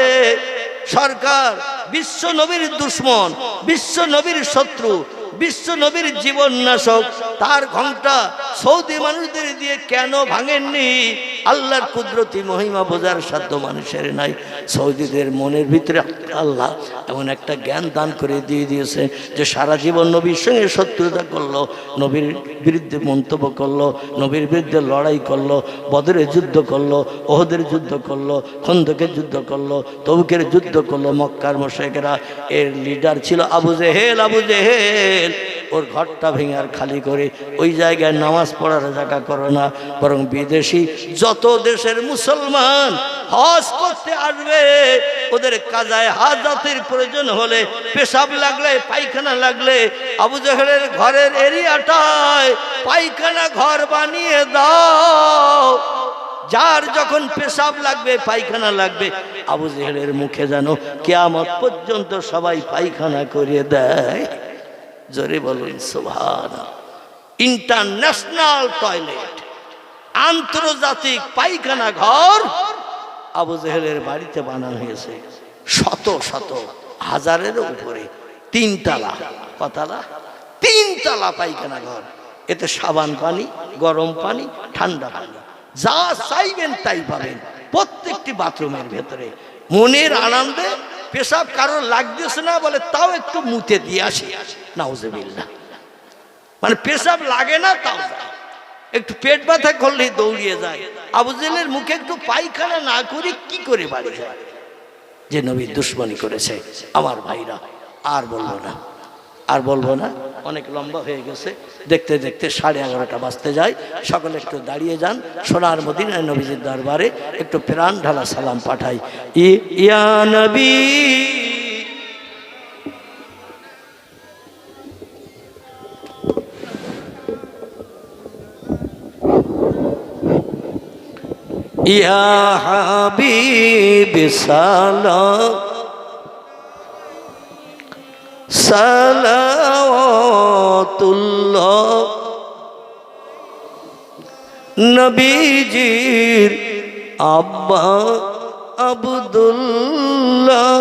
সরকার বিশ্ব নবীর দুশ্মন, বিশ্ব নবীর শত্রু, বিশ্ব নবীর জীবন নাশক, তার ঘণ্টা সৌদি মানুষদের দিয়ে কেন ভাঙেননি? আল্লাহর কুদরতি মহিমা বোঝার সাধ্য মানুষের নাই। সৌদিদের মনের ভিতরে আল্লাহ এমন একটা জ্ঞান দান করে দিয়ে দিয়েছে যে সারা জীবন নবীর সঙ্গে শত্রুতা করলো, নবীর বিরুদ্ধে মন্তব্য করলো, নবীর বিরুদ্ধে লড়াই করলো, বদরের যুদ্ধ করলো, ওহদের যুদ্ধ করলো, খন্দকের যুদ্ধ করলো, তবুকের যুদ্ধ করলো। মক্কার মুশরিকরা, এর লিডার ছিল আবু জেহেল। আবু জেহেল ওর ঘরটা ভেঙে আর খালি করে ওই জায়গায় নামাজ পড়ার জায়গা করো না, বরং বিদেশি যত দেশের মুসলমান হজ করতে আসবে, ওদের কাজায় হাজাতের প্রয়োজন হলে, পেশাব লাগলে, পায়খানা লাগলে, আবু জেহেলের ঘরের এরিয়াটায় পায়খানা ঘর বানিয়ে দাও। যার যখন পেশাব লাগবে, পায়খানা লাগবে, আবু জেহেলের মুখে যেন কিয়ামত পর্যন্ত সবাই পায়খানা করে দেয়। জোরে বলুন সুবহানাল্লাহ। ইন্টারন্যাশনাল টয়লেট, আন্তর্জাতিক পায়খানা ঘর আবু জেহেলের বাড়িতে বানানো হয়েছে। শত শত হাজারের উপরে, 3 তলা, কতলা? 3 তলা পায়খানা ঘর। এতে সাবান পানি, গরম পানি, ঠান্ডা পানি, যা চাইবেন তাই পাবেন প্রত্যেকটি বাথরুমের ভেতরে। মনের আনন্দে পেশাব কারোর লাগতেছে না বলে তাও একটু মুতে দিয়ে আসি, নাউজুবিল্লাহ। মানে পেশাব লাগে না তাও যায়, একটু পেট ব্যথা করলেই দৌড়িয়ে যায়। আবু জেহেলের মুখে একটু পায়খানা না করে কি করে বাড়ি যায়? যে নবীর দুশ্মনী করেছে। আমার ভাইরা, আর বলবো না, আর বলবো না, অনেক লম্বা হয়ে গেছে। দেখতে দেখতে 11:30 বাজতে যায়। সকলে একটু দাঁড়িয়ে যান, সোনার মদিনায় নবীজির দরবারে একটু প্রাণ ঢালা সালাম পাঠাই। ইয়া নবী ইয়া হাবিব সালাম সালাওয়াতুল্লাহ নবীজির আব্বা আব্দুল্লাহ,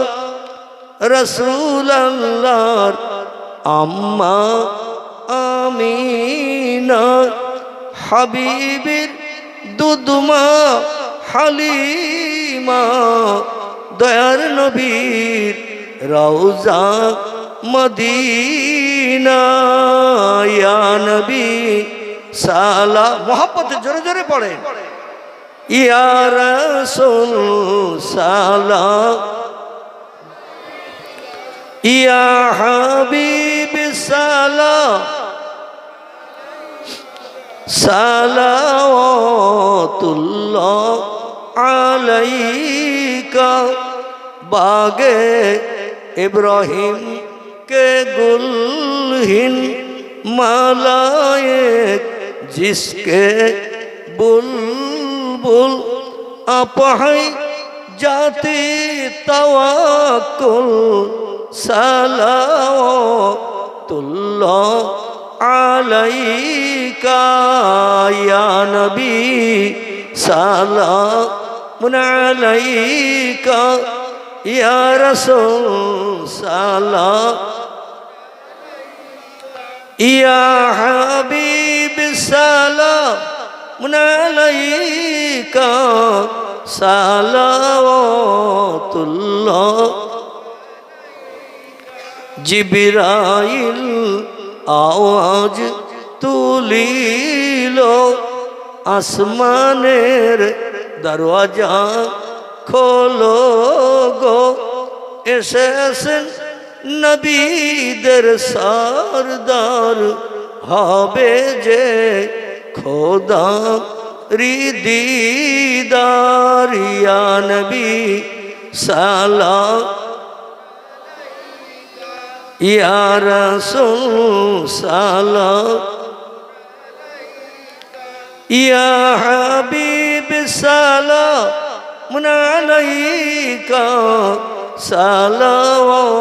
রাসূলুল্লাহর আম্মা আমিনা, হাবিবের দুধমা হালিমা, দয়ার নবীর রওজা মদিনা। ইয়া নবী সালাম, মোহাব্বতে জোরে জোরে পড়ে। ইয়া রাসূল সালাম, ইয়া হাবিব সালাম, সালাওয়াতুল্লাহ আলাইকা। বাগে ইব্রাহিম के गुलहिन मालाएक जिसके बुलबुल अपहाय जाती तवक्कुल सलावतुल्लाह अलैका या नबी सलामुन अलैका या रसूल सलाम या हबीब सलामुन अलैका सलावतुल्लाह। जिब्राइल आवाज तुलिलो आसमानेर दरवाजा खोलो गो, एसेছেন নবীদের সরদার হবে যে খোদা দিদার। ইয়া নবী সালাম, ইয়া রাসূল সালাম, ইয়া হাবিব সালামুন আলাইকা সালাওয়াতুল্লাহ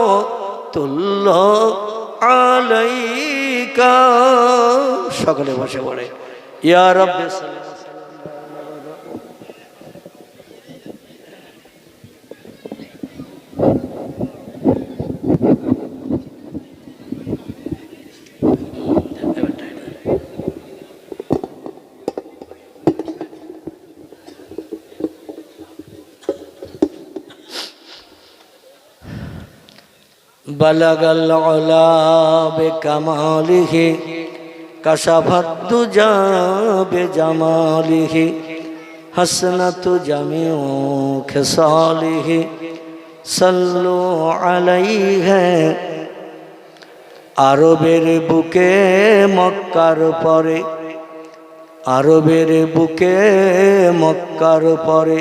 আলাইকা। সকলে বসে পড়ে ইয়া রাব্বি बलगल उला बिकमालिहि कशफत दुजा बिजमालिहि हसनत जमीउ खिसालिहि सल्लु अलैहि। আরবের বুকে মক্কার পরে, আরবের বুকে মক্কার পরে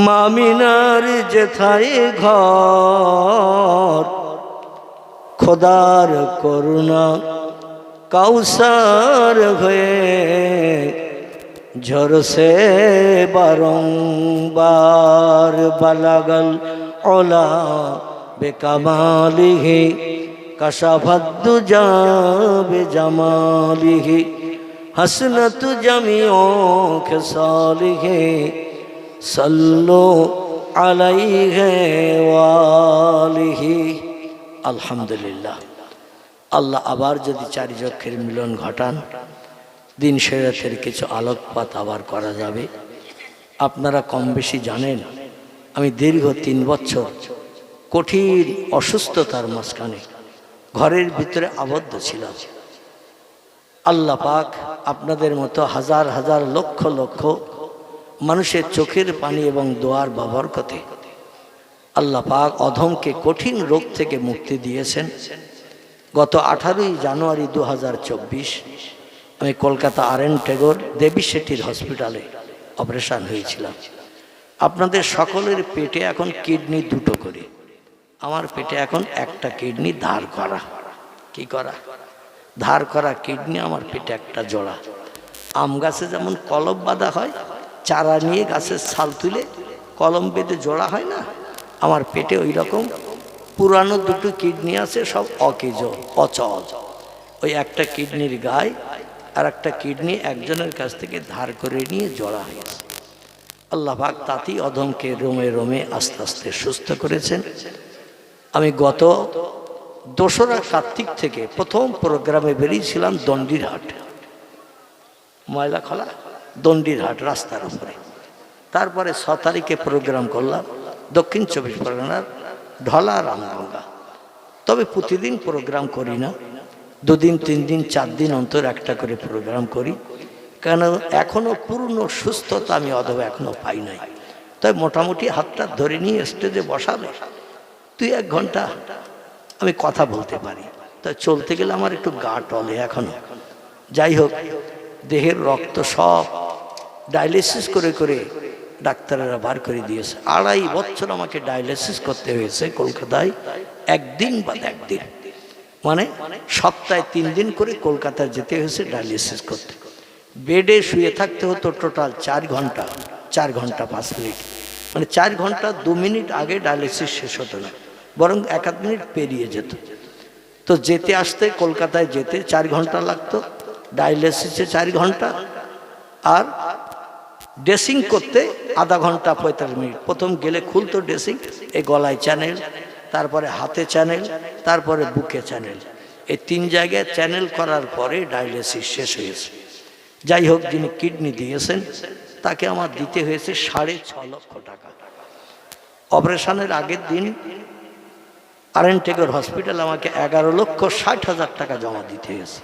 মামিনার যেথায় ঘর, খোদার করুণা কাউসার হয়ে ঝরসে বারংবার। বালাগল ওলা বেকামালিহি কাশাফাদ্দুজা বিজামালিহি হাসনাতু জামিউ খিসালিহি সাল্লু আলাইহি ওয়ালিহি। আলহামদুলিল্লাহ। আল্লাহ আবার যদি চারি চক্ষের মিলন ঘটান, দিন শেরাতের কিছু আলোকপাত আবার করা যাবে। আপনারা কম বেশি জানেন, আমি দীর্ঘ 3 বছর কঠিন অসুস্থতার মাঝখানে ঘরের ভিতরে আবদ্ধ ছিলাম। আল্লাহ পাক আপনাদের মতো হাজার হাজার লক্ষ লক্ষ মানুষের চোখের পানি এবং দোয়ার বরকতে আল্লাহ পাক অধমকে কঠিন রোগ থেকে মুক্তি দিয়েছেন। গত 18ই জানুয়ারি 2024 আমি কলকাতা আর.এন. টেগোর দেবী শেঠির হসপিটালে অপারেশন হয়েছিলাম। আপনাদের সকলের পেটে এখন কিডনি 2টো করে, আমার পেটে এখন একটা কিডনি ধার করা। কি করা? ধার করা কিডনি আমার পেটে একটা জোড়া। আম গাছে যেমন কলম বাঁধা হয়, চারা নিয়ে গাছের ছাল তুলে কলম বেঁধে জোড়া হয় না, আমার পেটে ওই রকম পুরানো 2টো কিডনি আছে, সব অকেজ অচল। ওই একটা কিডনির গায়ে আর একটা কিডনি একজনের কাছ থেকে ধার করে নিয়ে জোড়া হয়েছে। আল্লাহ পাক তাতেই অধমকে রোমে রোমে আস্তে আস্তে সুস্থ করেছেন। আমি গত 2রা কার্তিক থেকে প্রথম প্রোগ্রামে বেরিয়েছিলাম দণ্ডিরহাট, ময়লাখলা দণ্ডিরহাট রাস্তার উপরে। তারপরে 6 তারিখে প্রোগ্রাম করলাম দক্ষিণ 24 পরগনার ঢলা রামগঙ্গা। তবে প্রতিদিন প্রোগ্রাম করি না, 2 দিন 3 দিন 4 দিন অন্তর একটা করে প্রোগ্রাম করি, কেন এখনো পূর্ণ সুস্থতা আমি অধম এখনো পাই নাই। তাই মোটামুটি হাতটা ধরে নিয়ে স্টেজে বসালে 2-1 ঘন্টা আমি কথা বলতে পারি। তাই চলতে গেলে আমার একটু গা টলে এখনো। যাই হোক, দেহের রক্ত সব ডায়ালিসিস করে করে ডাক্তারেরা বার করে দিয়েছে। 2.5 বছর আমাকে ডায়ালিসিস করতে হয়েছে কলকাতায়, একদিন বাদ একদিন, মানে সপ্তাহে 3 দিন করে কলকাতায় যেতে হয়েছে ডায়ালিসিস করতে। বেডে শুয়ে থাকতে হতো টোটাল 4 ঘন্টা, 4 ঘন্টা 5 মিনিট, মানে 4 ঘন্টা 2 মিনিট আগে ডায়ালিসিস শেষ হতো না, বরং 1-1 মিনিট পেরিয়ে যেত। তো যেতে আসতে কলকাতায় যেতে 4 ঘন্টা লাগতো, ডায়ালিসিসে 4 ঘন্টা, আর ড্রেসিং করতে আধা ঘন্টা 45 মিনিট। প্রথম গেলে খুলতো ড্রেসিং, এই গলায় চ্যানেল, তারপরে হাতে চ্যানেল, তারপরে বুকে চ্যানেল, এই 3 জায়গায় চ্যানেল করার পরে ডায়ালিসিস শেষ হয়েছে। যাই হোক, যিনি কিডনি দিয়েছেন তাকে আমার দিতে হয়েছে 6.5 লক্ষ টাকা। অপারেশনের আগের দিন আর.এন. টেগোর হসপিটাল আমাকে 11,60,000 টাকা জমা দিতে হয়েছে।